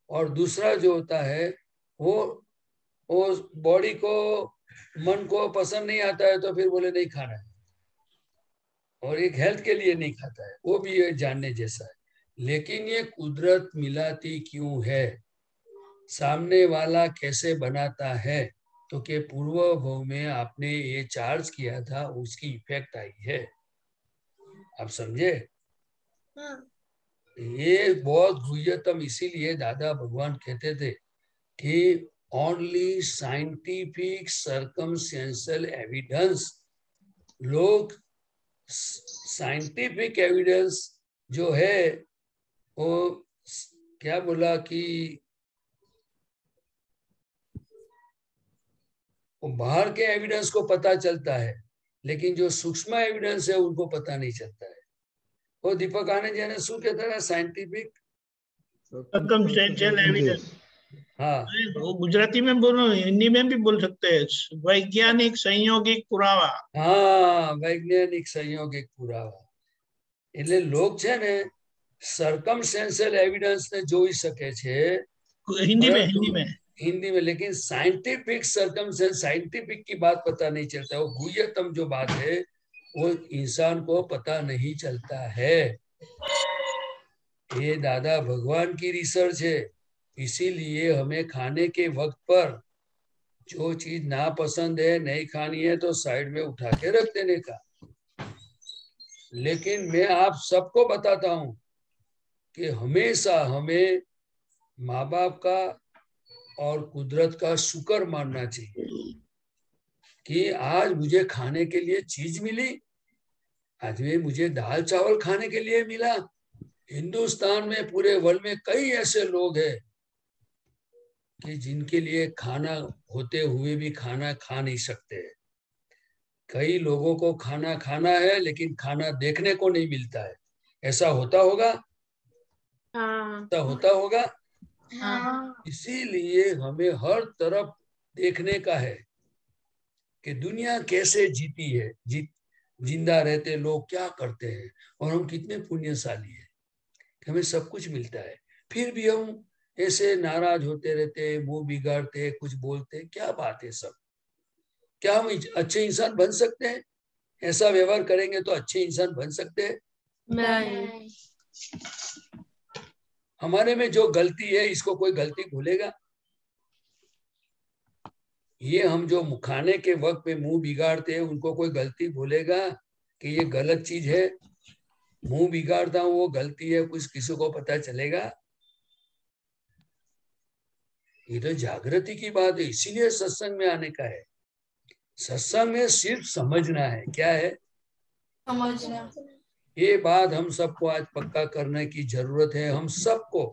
Speaker 2: और दूसरा जो होता है वो बॉडी को, मन को पसंद नहीं आता है तो फिर बोले नहीं खाना है, और एक हेल्थ के लिए नहीं खाता है, वो भी जानने जैसा है। लेकिन ये कुदरत मिलाती क्यों है, सामने वाला कैसे बनाता है, तो के पूर्व भव में आपने ये चार्ज किया था, उसकी इफेक्ट आई है। आप समझे? ये बहुत गुह्यतम, इसीलिए दादा भगवान कहते थे कि ओनली साइंटिफिक सर्कमस्टेंशियल एविडेंस, लोग साइंटिफिक एविडेंस जो है वो क्या बोला कि वो बाहर के एविडेंस को पता चलता है, लेकिन जो सूक्ष्म एविडेंस है उनको पता नहीं चलता है। वो दीपक आनंद जी ने शू कहता है साइंटिफिक
Speaker 13: सर्कमस्टेंशियल एविडेंस।
Speaker 2: हाँ,
Speaker 13: वो गुजराती में बोलो, हिंदी में भी बोल सकते हैं, वैज्ञानिक संयोगिक पुरावा।
Speaker 2: हाँ, वैज्ञानिक संयोगिक पुरावा। એટલે લોક છે ને सर्कमस्टेंशियल एविडेंस ने જોઈ શકે છે हिंदी में, लेकिन साइंटिफिक सर्कमस्टेंस, साइंटिफिक की बात पता नहीं चलता। वो गुह्यतम जो बात है वो इंसान को पता नहीं चलता है। ये दादा भगवान की रिसर्च है। इसीलिए हमें खाने के वक्त पर जो चीज ना पसंद है, नहीं खानी है, तो साइड में उठा के रख देने का। लेकिन मैं आप सबको बताता हूं कि हमेशा हमें माँ बाप का और कुदरत का शुक्र मानना चाहिए कि आज मुझे खाने के लिए चीज मिली, आज में मुझे दाल चावल खाने के लिए मिला। हिंदुस्तान में, पूरे वर्ल्ड में कई ऐसे लोग हैं कि जिनके लिए खाना होते हुए भी खाना खा नहीं सकते। कई लोगों को खाना खाना है लेकिन खाना देखने को नहीं मिलता है। ऐसा होता होगा?
Speaker 14: हाँ।
Speaker 2: ऐसा होता होगा?
Speaker 14: हाँ।
Speaker 2: इसीलिए हमें हर तरफ देखने का है कि दुनिया कैसे जीती है, जिंदा रहते लोग क्या करते हैं, और हम कितने पुण्यशाली हैं कि हमें सब कुछ मिलता है। फिर भी हम ऐसे नाराज होते रहते, मुंह बिगाड़ते, कुछ बोलते। क्या बात है सब? क्या हम अच्छे इंसान बन सकते हैं? ऐसा व्यवहार करेंगे तो अच्छे इंसान बन सकते हैं?
Speaker 14: नहीं।
Speaker 2: हमारे में जो गलती है, इसको कोई गलती भूलेगा? ये हम जो खाने के वक्त पे मुंह बिगाड़ते हैं, उनको कोई गलती भूलेगा कि ये गलत चीज है? मुंह बिगाड़ता हूं, वो गलती है, कुछ किसी को पता चलेगा? ये तो जागृति की बात है। इसीलिए सत्संग में आने का है। सत्संग में सिर्फ समझना है। क्या है?
Speaker 6: समझना।
Speaker 2: ये बात हम सबको आज पक्का करने की जरूरत है, हम सबको,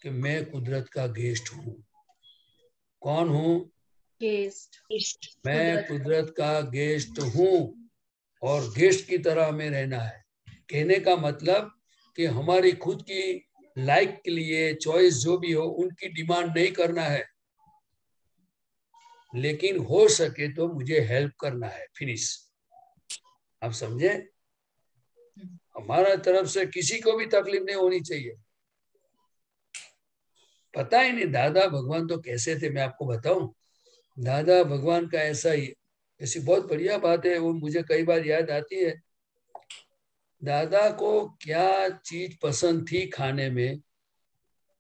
Speaker 2: कि मैं कुदरत का गेस्ट हूं। कौन हूं?
Speaker 14: गेस्ट।
Speaker 2: मैं कुदरत का गेस्ट हूं, और गेस्ट की तरह हमें रहना है। कहने का मतलब कि हमारी खुद की लाइक के लिए चॉइस जो भी हो, उनकी डिमांड नहीं करना है, लेकिन हो सके तो मुझे हेल्प करना है। फिनिश। आप समझे? हमारा तरफ से किसी को भी तकलीफ नहीं होनी चाहिए। पता ही नहीं दादा भगवान तो कैसे थे, मैं आपको बताऊं। दादा भगवान का ऐसा ही, ऐसी बहुत बढ़िया बात है, वो मुझे कई बार याद आती है। दादा को क्या चीज पसंद थी खाने में,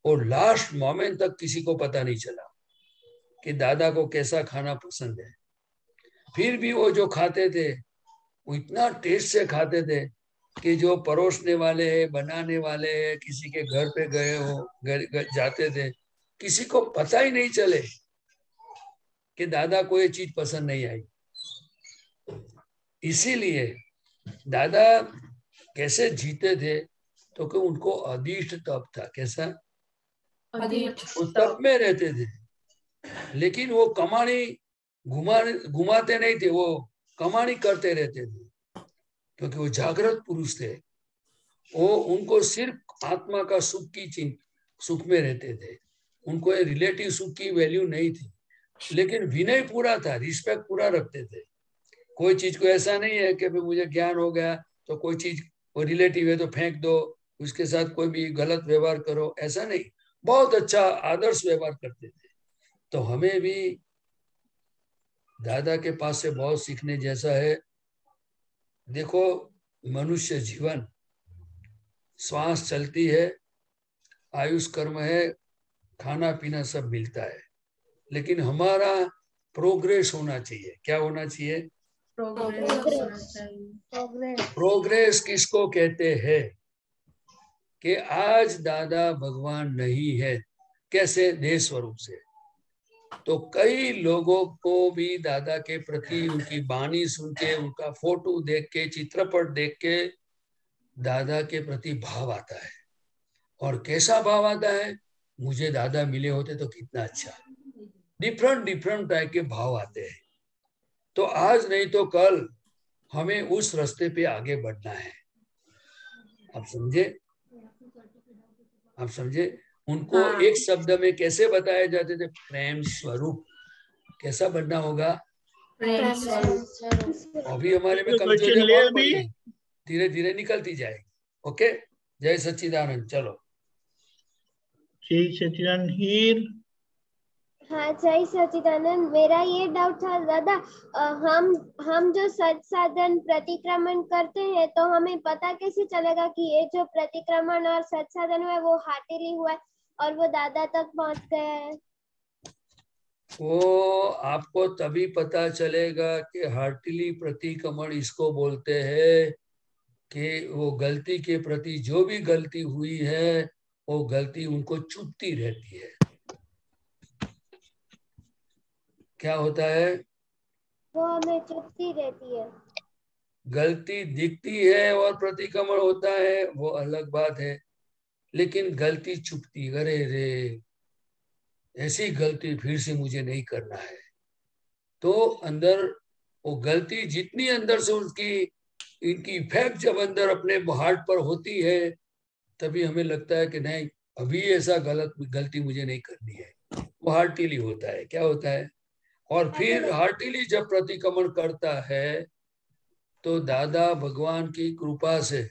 Speaker 2: और लास्ट मोमेंट तक किसी को पता नहीं चला कि दादा को कैसा खाना पसंद है। फिर भी वो जो खाते थे, वो इतना टेस्ट से खाते थे कि जो परोसने वाले हैं, बनाने वाले हैं, किसी के घर पे गए हो, घर जाते थे, किसी को पता ही नहीं चले कि दादा को ये चीज पसंद नहीं आई। इसीलिए दादा कैसे जीते थे, तो कि उनको अदिष्ट तप था। कैसा? वो तप में रहते थे, लेकिन वो कमानी घुमाते नहीं थे, वो कमानी करते रहते थे, क्योंकि वो जागृत पुरुष थे। वो उनको सिर्फ आत्मा का सुख में रहते थे। उनको ये रिलेटिव सुख की वैल्यू नहीं थी, लेकिन विनय पूरा था, रिस्पेक्ट पूरा रखते थे। कोई चीज को ऐसा नहीं है कि भाई मुझे ज्ञान हो गया तो कोई चीज वो रिलेटिव है तो फेंक दो, उसके साथ कोई भी गलत व्यवहार करो, ऐसा नहीं। बहुत अच्छा आदर्श व्यवहार करते थे। तो हमें भी दादा के पास से बहुत सीखने जैसा है। देखो, मनुष्य जीवन, श्वास चलती है, आयुष कर्म है, खाना पीना सब मिलता है, लेकिन हमारा प्रोग्रेस होना चाहिए। क्या होना चाहिए? प्रोग्रेस किसको कहते हैं? कि आज दादा भगवान नहीं है, कैसे? देह स्वरूप से। तो कई लोगों को भी दादा के प्रति उनकी वाणी सुन के, उनका फोटो देख के, चित्रपट देख के दादा के प्रति भाव आता है। और कैसा भाव आता है? मुझे दादा मिले होते तो कितना अच्छा। डिफरेंट डिफरेंट टाइप के भाव आते हैं। तो आज नहीं तो कल हमें उस रास्ते पे आगे बढ़ना है। आप समझे? आप समझे? उनको एक शब्द में कैसे बताए जाते थे? प्रेम स्वरूप। कैसा बनना होगा? अभी हमारे में कमजोरियां बहुत बड़ी है, धीरे धीरे निकलती जाएगी। ओके, जय सच्चिदानंद। चलो
Speaker 13: जय सच्चिदानंद। हीर।
Speaker 8: हाँ, जय सच्चिदानंद। मेरा ये डाउट था दादा, हम जो सत साधन प्रतिक्रमण करते हैं तो हमें पता कैसे चलेगा कि ये जो प्रतिक्रमण और सत साधन है वो हार्टिली हुआ है और वो दादा तक पहुंच गया है?
Speaker 2: वो आपको तभी पता चलेगा कि हार्टिली प्रतिक्रमण इसको बोलते हैं कि वो गलती के प्रति जो भी गलती हुई है वो गलती उनको चुभती रहती है। क्या होता है?
Speaker 8: वो हमें चुभती रहती है।
Speaker 2: गलती दिखती है और प्रतिक्रमण होता है, वो अलग बात है। लेकिन गलती चुभती, अरे रे ऐसी गलती फिर से मुझे नहीं करना है। तो अंदर वो गलती जितनी अंदर से उसकी इनकी इफेक्ट जब अंदर अपने हार्ट पर होती है, तभी हमें लगता है कि नहीं, अभी ऐसा गलती मुझे नहीं करनी है। वो हार्टिली होता है। क्या होता है? और फिर हार्टिली जब प्रतिक्रमण करता है तो दादा भगवान की कृपा से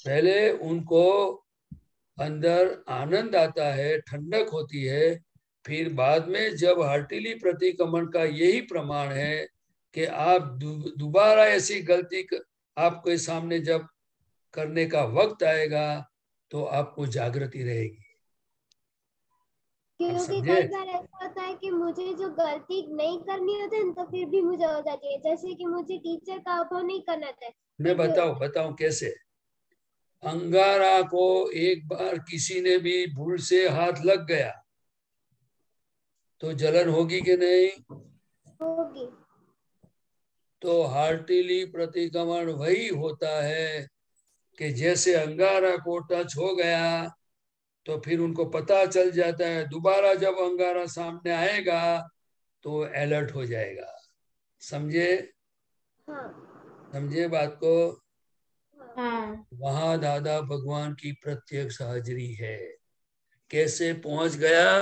Speaker 2: पहले उनको अंदर आनंद आता है, ठंडक होती है। फिर बाद में जब हार्टिली प्रतिक्रमण का यही प्रमाण है कि आप दोबारा ऐसी गलती आपके सामने जब करने का वक्त आएगा तो आपको जागृति रहेगी।
Speaker 8: क्योंकि कई बार ऐसा होता है कि मुझे जो गलती नहीं करनी होती है तो फिर भी मुझे हो जाती है, जैसे कि मुझे टीचर का अभाव नहीं करना था।
Speaker 2: मैं बताऊं कैसे। अंगारा को एक बार किसी ने भी भूल से हाथ लग गया तो जलन होगी कि नहीं?
Speaker 8: होगी।
Speaker 2: तो हार्टिली प्रतिक्रमण वही होता है कि जैसे अंगारा को टच हो गया तो फिर उनको पता चल जाता है, दोबारा जब अंगारा सामने आएगा तो अलर्ट हो जाएगा। समझे? समझे बात को? वहां दादा भगवान की प्रत्यक्ष हाजिरी है। कैसे पहुंच गया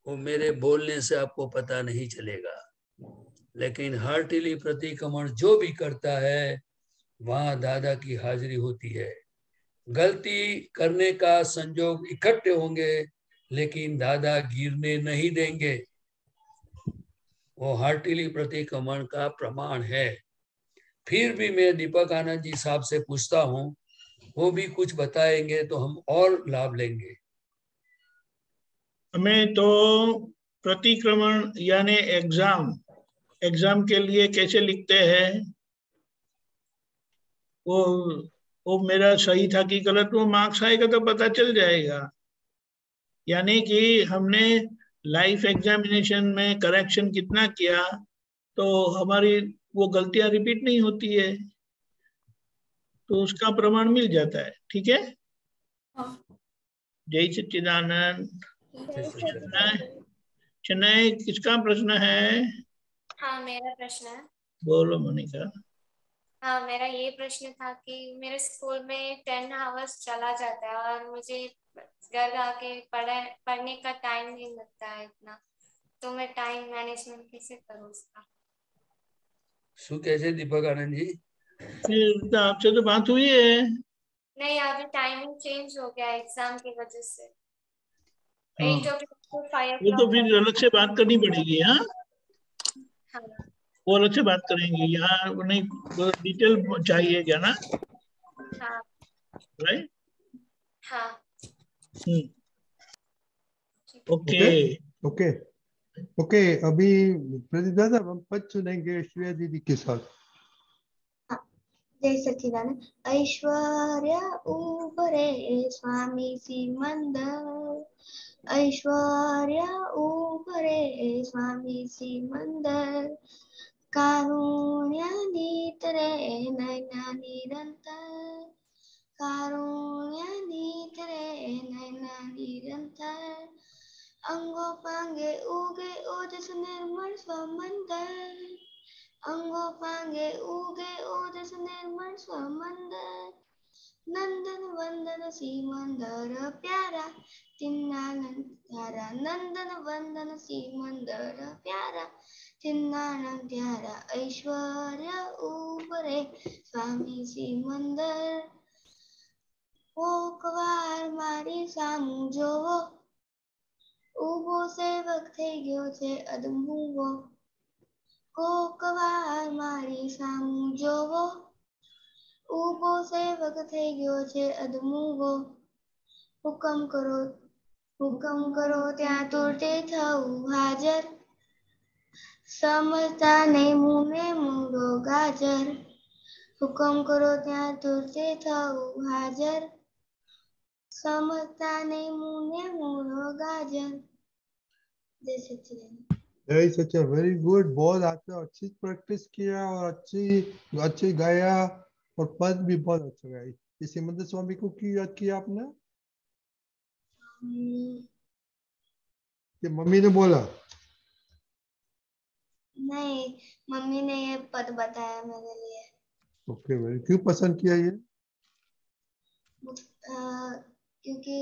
Speaker 2: वो मेरे बोलने से आपको पता नहीं चलेगा, लेकिन हार्टिली प्रतिक्रमण जो भी करता है वहां दादा की हाजिरी होती है। गलती करने का संजोग इकट्ठे होंगे लेकिन दादा गिरने नहीं देंगे। वो हार्टिली प्रतिक्रमण का प्रमाण है। फिर भी मैं दीपक आनंद जी साहब से पूछता हूँ, वो भी कुछ बताएंगे तो हम और लाभ लेंगे।
Speaker 13: हमें तो प्रतिक्रमण यानी एग्जाम के लिए कैसे लिखते हैं, वो मेरा सही था कि गलत, वो मार्क्स आएगा तो पता चल जाएगा। यानी कि हमने लाइफ एग्जामिनेशन में करेक्शन कितना किया तो हमारी वो गलतियां रिपीट नहीं होती है, तो उसका प्रमाण मिल जाता है। ठीक है। जय सच्चिदानंद। चेन्नई किसका प्रश्न है?
Speaker 5: हाँ, मेरा प्रश्न है।
Speaker 13: बोलो मोनिका।
Speaker 5: हाँ, मेरा ये प्रश्न था कि मेरे स्कूल में 10 आवर्स चला जाता है और मुझे घर आके पढ़ने का टाइम नहीं लगता है इतना, तो मैं टाइम मैनेजमेंट कैसे करूँ उसका?
Speaker 2: શું કહે છે દીપક આનંદજી?
Speaker 13: आपसे तो बात हुई है।
Speaker 5: नहीं, अभी टाइमिंग चेंज हो गया एग्जाम की वजह से।
Speaker 13: हाँ,
Speaker 5: 8 o'clock to 5
Speaker 13: वो तो
Speaker 5: o'clock।
Speaker 13: फिर अलग से बात करनी पड़ेगी। हाँ,
Speaker 5: हाँ
Speaker 13: वो अलग से बात करेंगे। यहाँ नहीं, डिटेल चाहिए क्या ना?
Speaker 5: हाँ
Speaker 13: राइट।
Speaker 5: हाँ।
Speaker 13: Okay
Speaker 1: okay okay. अभी प्रदीप दादा हम पद सुनेंगे श्रेया दीदी के साथ।
Speaker 4: जय सच्चिदानंद। ऐश्वर्य उभरे स्वामी सिमंदर, ऐश्वर्य उभरे स्वामी सिमंदर, कारुण्य नीतरे नैना निरंतर, कारुण्य नीतरे नैना निरंतर, अंगों पांगे उगे ओजस निर्मल स्वमंदर, अंगों पांगे उगे ओजस निर्मल स्वमंदर, नंदन वंदन सीमंदर प्यारा तिन्नानंद प्यारा, नंदन वंदन सीमंदर प्यारा तिन्नानंद प्यारा, ऐश्वर्य उभरे स्वामी सिमंदर, कोकवार मारी सामू जोवो, उभो सेवक થઈ ગયો છે અદમુવો, કોકવાર મારી સામુ જોવો, ઉભો સેવક થઈ ગયો છે અદમુવો, હુકમ કરો ત્યાં તુરતે થવું હાજર, સમજતા નહીં મુને મૂળો ગાજર, હુકમ કરો ત્યાં તુરતે થવું હાજર, समझता नहीं मुने मूलो गाजर। जय सच्चिदानंद।
Speaker 1: जय सच्चा, वेरी गुड। बहुत अच्छी प्रैक्टिस किया और अच्छी गाया और पद भी बहुत अच्छा गाई। इस सिमंदर स्वामी को क्यों याद किया आपने? कि मम्मी ने बोला?
Speaker 4: नहीं, मम्मी ने ये पद बताया मेरे लिए।
Speaker 1: Okay, very. क्यों पसंद किया ये?
Speaker 4: क्योंकि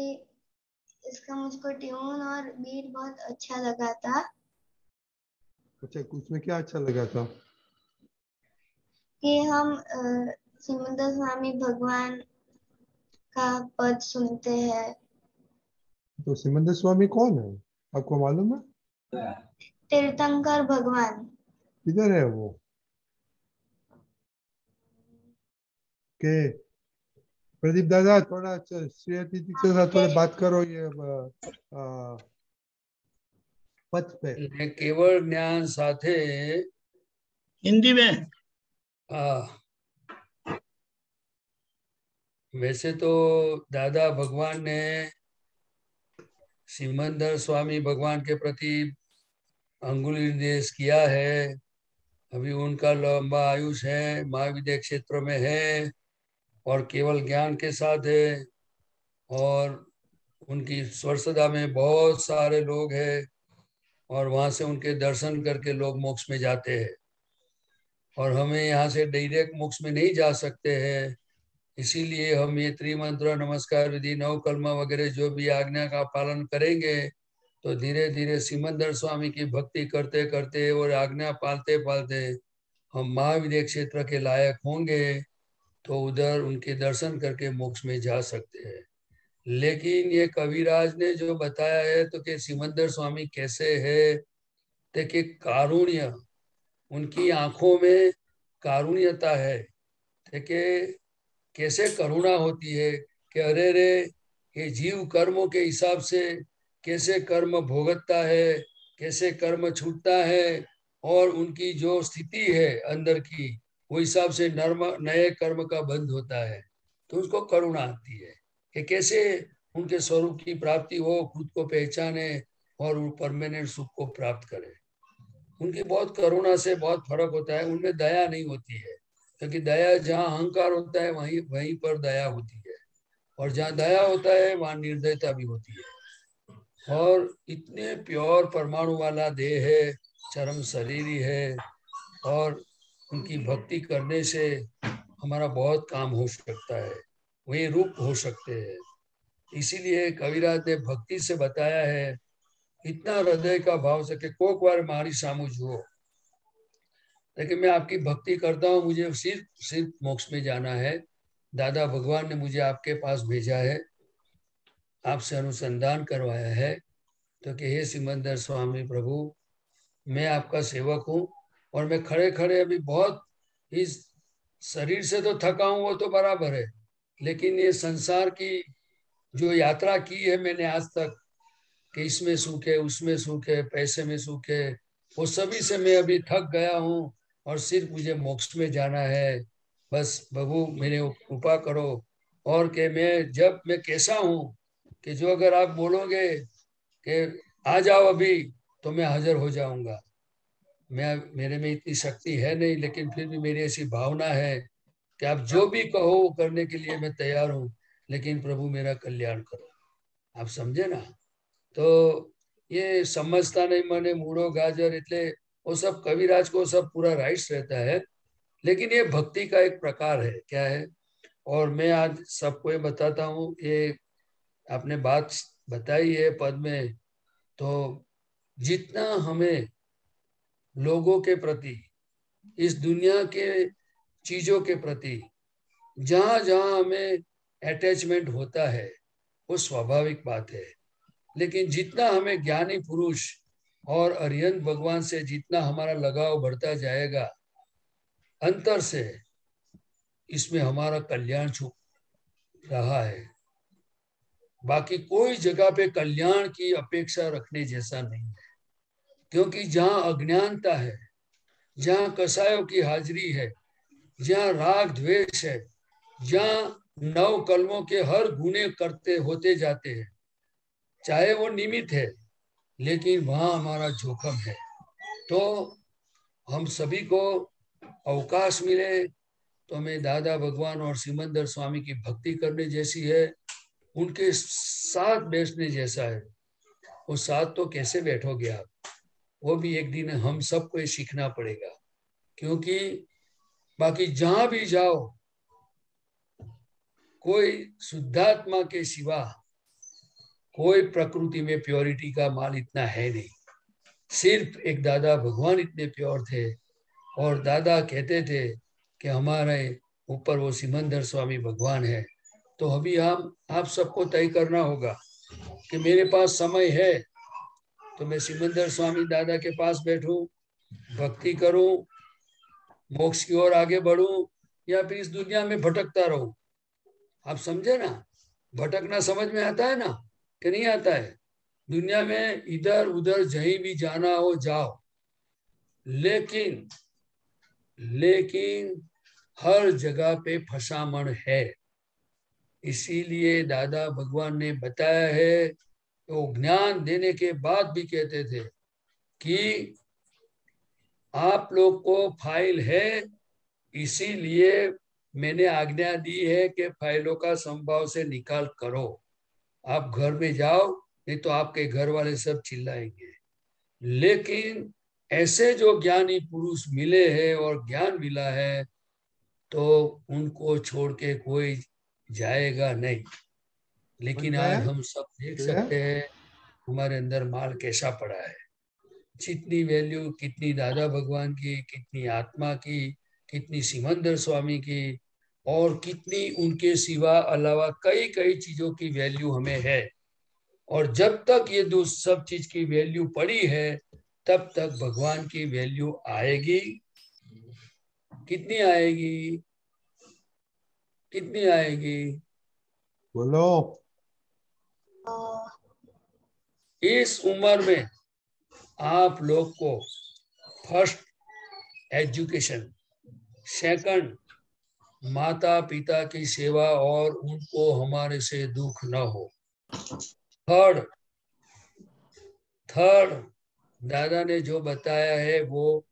Speaker 4: इसका मुझको ट्यून और बीट बहुत अच्छा लगा था।
Speaker 1: अच्छा, उसमें क्या अच्छा लगा था?
Speaker 4: कि हम सिमंदर स्वामी भगवान का पद सुनते हैं।
Speaker 1: तो सिमंदर स्वामी कौन है, आपको मालूम है?
Speaker 4: तीर्थंकर भगवान।
Speaker 1: किधर है वो? के प्रदीप दादा थोड़ा श्रेया दीदी के साथ थोड़ा बात करो ये पद पे।
Speaker 2: केवल ज्ञान साथे
Speaker 13: हिंदी में।
Speaker 2: वैसे तो दादा भगवान ने सिमंदर स्वामी भगवान के प्रति अंगुली निर्देश किया है। अभी उनका लंबा आयुष है, महाविद्या क्षेत्र में है और केवल ज्ञान के साथ है, और उनकी स्वर्सदा में बहुत सारे लोग हैं और वहां से उनके दर्शन करके लोग मोक्ष में जाते हैं, और हमें यहाँ से डायरेक्ट मोक्ष में नहीं जा सकते हैं। इसीलिए हम ये त्रिमंत्र, नमस्कार विधि, नौ कलमा वगैरह जो भी आज्ञा का पालन करेंगे तो धीरे धीरे सिमंदर स्वामी की भक्ति करते करते और आज्ञा पालते पालते हम महाविद्या क्षेत्र के लायक होंगे, तो उधर उनके दर्शन करके मोक्ष में जा सकते हैं। लेकिन ये कविराज ने जो बताया है तो कि सिमंदर स्वामी कैसे है, देखिए कारुण्य, उनकी आंखों में कारुण्यता है। देखिए कैसे करुणा होती है कि अरे रे ये जीव कर्मों के हिसाब से कैसे कर्म भोगता है, कैसे कर्म छूटता है, और उनकी जो स्थिति है अंदर की वो हिसाब से नए कर्म का बंध होता है, तो उसको करुणा आती है कि कैसे उनके स्वरूप की प्राप्ति हो, खुद को पहचाने और वो परमानेंट सुख को प्राप्त करे। उनकी बहुत करुणा से बहुत फर्क होता है, उनमें दया नहीं होती है, क्योंकि दया जहाँ अहंकार होता है वहीं पर दया होती है, और जहाँ दया होता है वहाँ निर्दयता भी होती है। और इतने प्योर परमाणु वाला देह है, चरम शरीर ही है, और उनकी भक्ति करने से हमारा बहुत काम हो सकता है, वही रूप हो सकते हैं। इसीलिए कविराज ने भक्ति से बताया है, इतना हृदय का भाव से कि कोक बार मारी सामू जुओ, लेकिन मैं आपकी भक्ति करता हूँ, मुझे सिर्फ मोक्ष में जाना है। दादा भगवान ने मुझे आपके पास भेजा है, आपसे अनुसंधान करवाया है, तो कि हे सिमंदर स्वामी प्रभु, मैं आपका सेवक हूँ और मैं खड़े खड़े अभी बहुत इस शरीर से तो थका हूँ, वो तो बराबर है, लेकिन ये संसार की जो यात्रा की है मैंने आज तक, कि इसमें सुख है, उसमें सुख है, पैसे में सुख है, वो सभी से मैं अभी थक गया हूँ और सिर्फ मुझे मोक्ष में जाना है। बस प्रभु मेरे कृपा करो। और कि मैं कैसा हूँ कि जो अगर आप बोलोगे कि आ जाओ अभी, तो मैं हाजिर हो जाऊंगा। मेरे में इतनी शक्ति है नहीं, लेकिन फिर भी मेरी ऐसी भावना है कि आप जो भी कहो करने के लिए मैं तैयार हूँ, लेकिन प्रभु मेरा कल्याण करो। आप समझे ना? तो ये समझता नहीं मने मूड़ो गाजर, એટલે वो सब कविराज को सब पूरा राइट्स रहता है, लेकिन ये भक्ति का एक प्रकार है। क्या है? और मैं आज सबको ये बताता हूँ, ये आपने बात बताई है पद में, तो जितना हमें लोगों के प्रति, इस दुनिया के चीजों के प्रति जहां जहां हमें अटैचमेंट होता है, वो स्वाभाविक बात है, लेकिन जितना हमें ज्ञानी पुरुष और अरिहंत भगवान से जितना हमारा लगाव बढ़ता जाएगा अंतर से, इसमें हमारा कल्याण छुप रहा है। बाकी कोई जगह पे कल्याण की अपेक्षा रखने जैसा नहीं है, क्योंकि जहां अज्ञानता है, जहां कसायों की हाजिरी है, जहां राग द्वेष है, जहां नव कलमों के हर गुने करते होते जाते हैं, चाहे वो निमित्त है, लेकिन वहां हमारा जोखम है। तो हम सभी को अवकाश मिले तो हमें दादा भगवान और सिमंदर स्वामी की भक्ति करने जैसी है, उनके साथ बैठने जैसा है। वो साथ तो कैसे बैठोगे आप, वो भी एक दिन हम सबको ये सीखना पड़ेगा, क्योंकि बाकी जहां भी जाओ, कोई शुद्धात्मा के सिवा कोई प्रकृति में प्योरिटी का माल इतना है नहीं। सिर्फ एक दादा भगवान इतने प्योर थे, और दादा कहते थे कि हमारे ऊपर वो सिमंदर स्वामी भगवान है। तो अभी आप सबको तय करना होगा कि मेरे पास समय है तो मैं सिमंदर स्वामी दादा के पास बैठूं, भक्ति करूं, मोक्ष की ओर आगे बढ़ूं, या फिर इस दुनिया में भटकता रहूं। आप समझे ना? भटकना समझ में आता है ना कि नहीं आता है? दुनिया में इधर उधर जहीं भी जाना हो जाओ, लेकिन हर जगह पे फसामण है। इसीलिए दादा भगवान ने बताया है, तो ज्ञान देने के बाद भी कहते थे कि आप लोग को फाइल है, इसीलिए मैंने आज्ञा दी है कि फाइलों का संभाव से निकाल करो। आप घर में जाओ, नहीं तो आपके घर वाले सब चिल्लाएंगे। लेकिन ऐसे जो ज्ञानी पुरुष मिले हैं और ज्ञान मिला है, तो उनको छोड़ के कोई जाएगा नहीं। लेकिन आज हम सब देख सकते हैं हमारे अंदर माल कैसा पड़ा है। जितनी वैल्यू कितनी दादा भगवान की, कितनी आत्मा की, कितनी सिमंदर स्वामी की, और कितनी उनके सिवा अलावा कई कई चीजों की वैल्यू हमें है। और जब तक ये दो सब चीज की वैल्यू पड़ी है, तब तक भगवान की वैल्यू आएगी। कितनी आएगी? कितनी आएगी?
Speaker 1: बोलो।
Speaker 2: इस उम्र में आप लोग को फर्स्ट एजुकेशन, सेकंड माता पिता की सेवा और उनको हमारे से दुख न हो, थर्ड दादा ने जो बताया है वो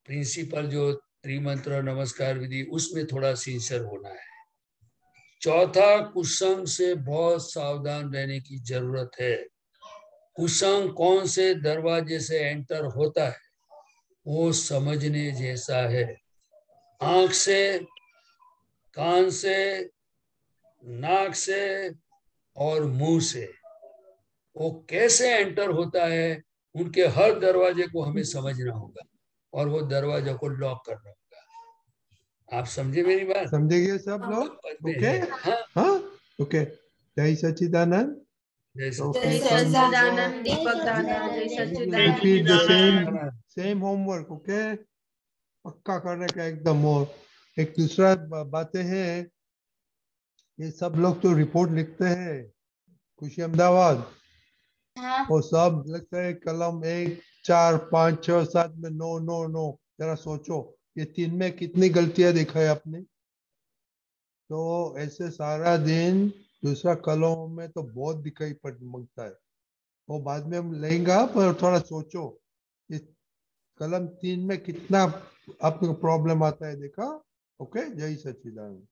Speaker 2: प्रिंसिपल जो त्रिमंत्र नमस्कार विधि, उसमें थोड़ा सिंसियर होना है। चौथा, कुसंग से बहुत सावधान रहने की जरूरत है। कुसंग कौन से दरवाजे से एंटर होता है, वो समझने जैसा है। आंख से, कान से, नाक से और मुंह से वो कैसे एंटर होता है, उनके हर दरवाजे को हमें समझना होगा। और वो दरवाजा को लॉक करना होगा। आप समझे मेरी बात?
Speaker 1: समझेंगे सब लोग? ओके, हाँ, ओके। जय सच्चिदानंद।
Speaker 2: जय
Speaker 14: जय सच्चिदानंद दीपक दादा, जय सच्चिदानंद।
Speaker 1: Repeat the same homework, okay? पक्का करने का एकदम। और एक दूसरा बातें हैं, ये सब लोग तो रिपोर्ट लिखते हैं खुशी अहमदाबाद, और सब लगता है कलम 1, 4, 5, 6, 7 में 9, 9, 9। जरा सोचो ये 3 में कितनी गलतियां दिखाई आपने। तो ऐसे सारा दिन दूसरा कलम में तो बहुत दिखाई पड़ मांगता है, वो बाद में हम लेंगे, पर थोड़ा सोचो ये कलम 3 में कितना आपको प्रॉब्लम आता है, देखा? ओके, जय सच्चिदानंद।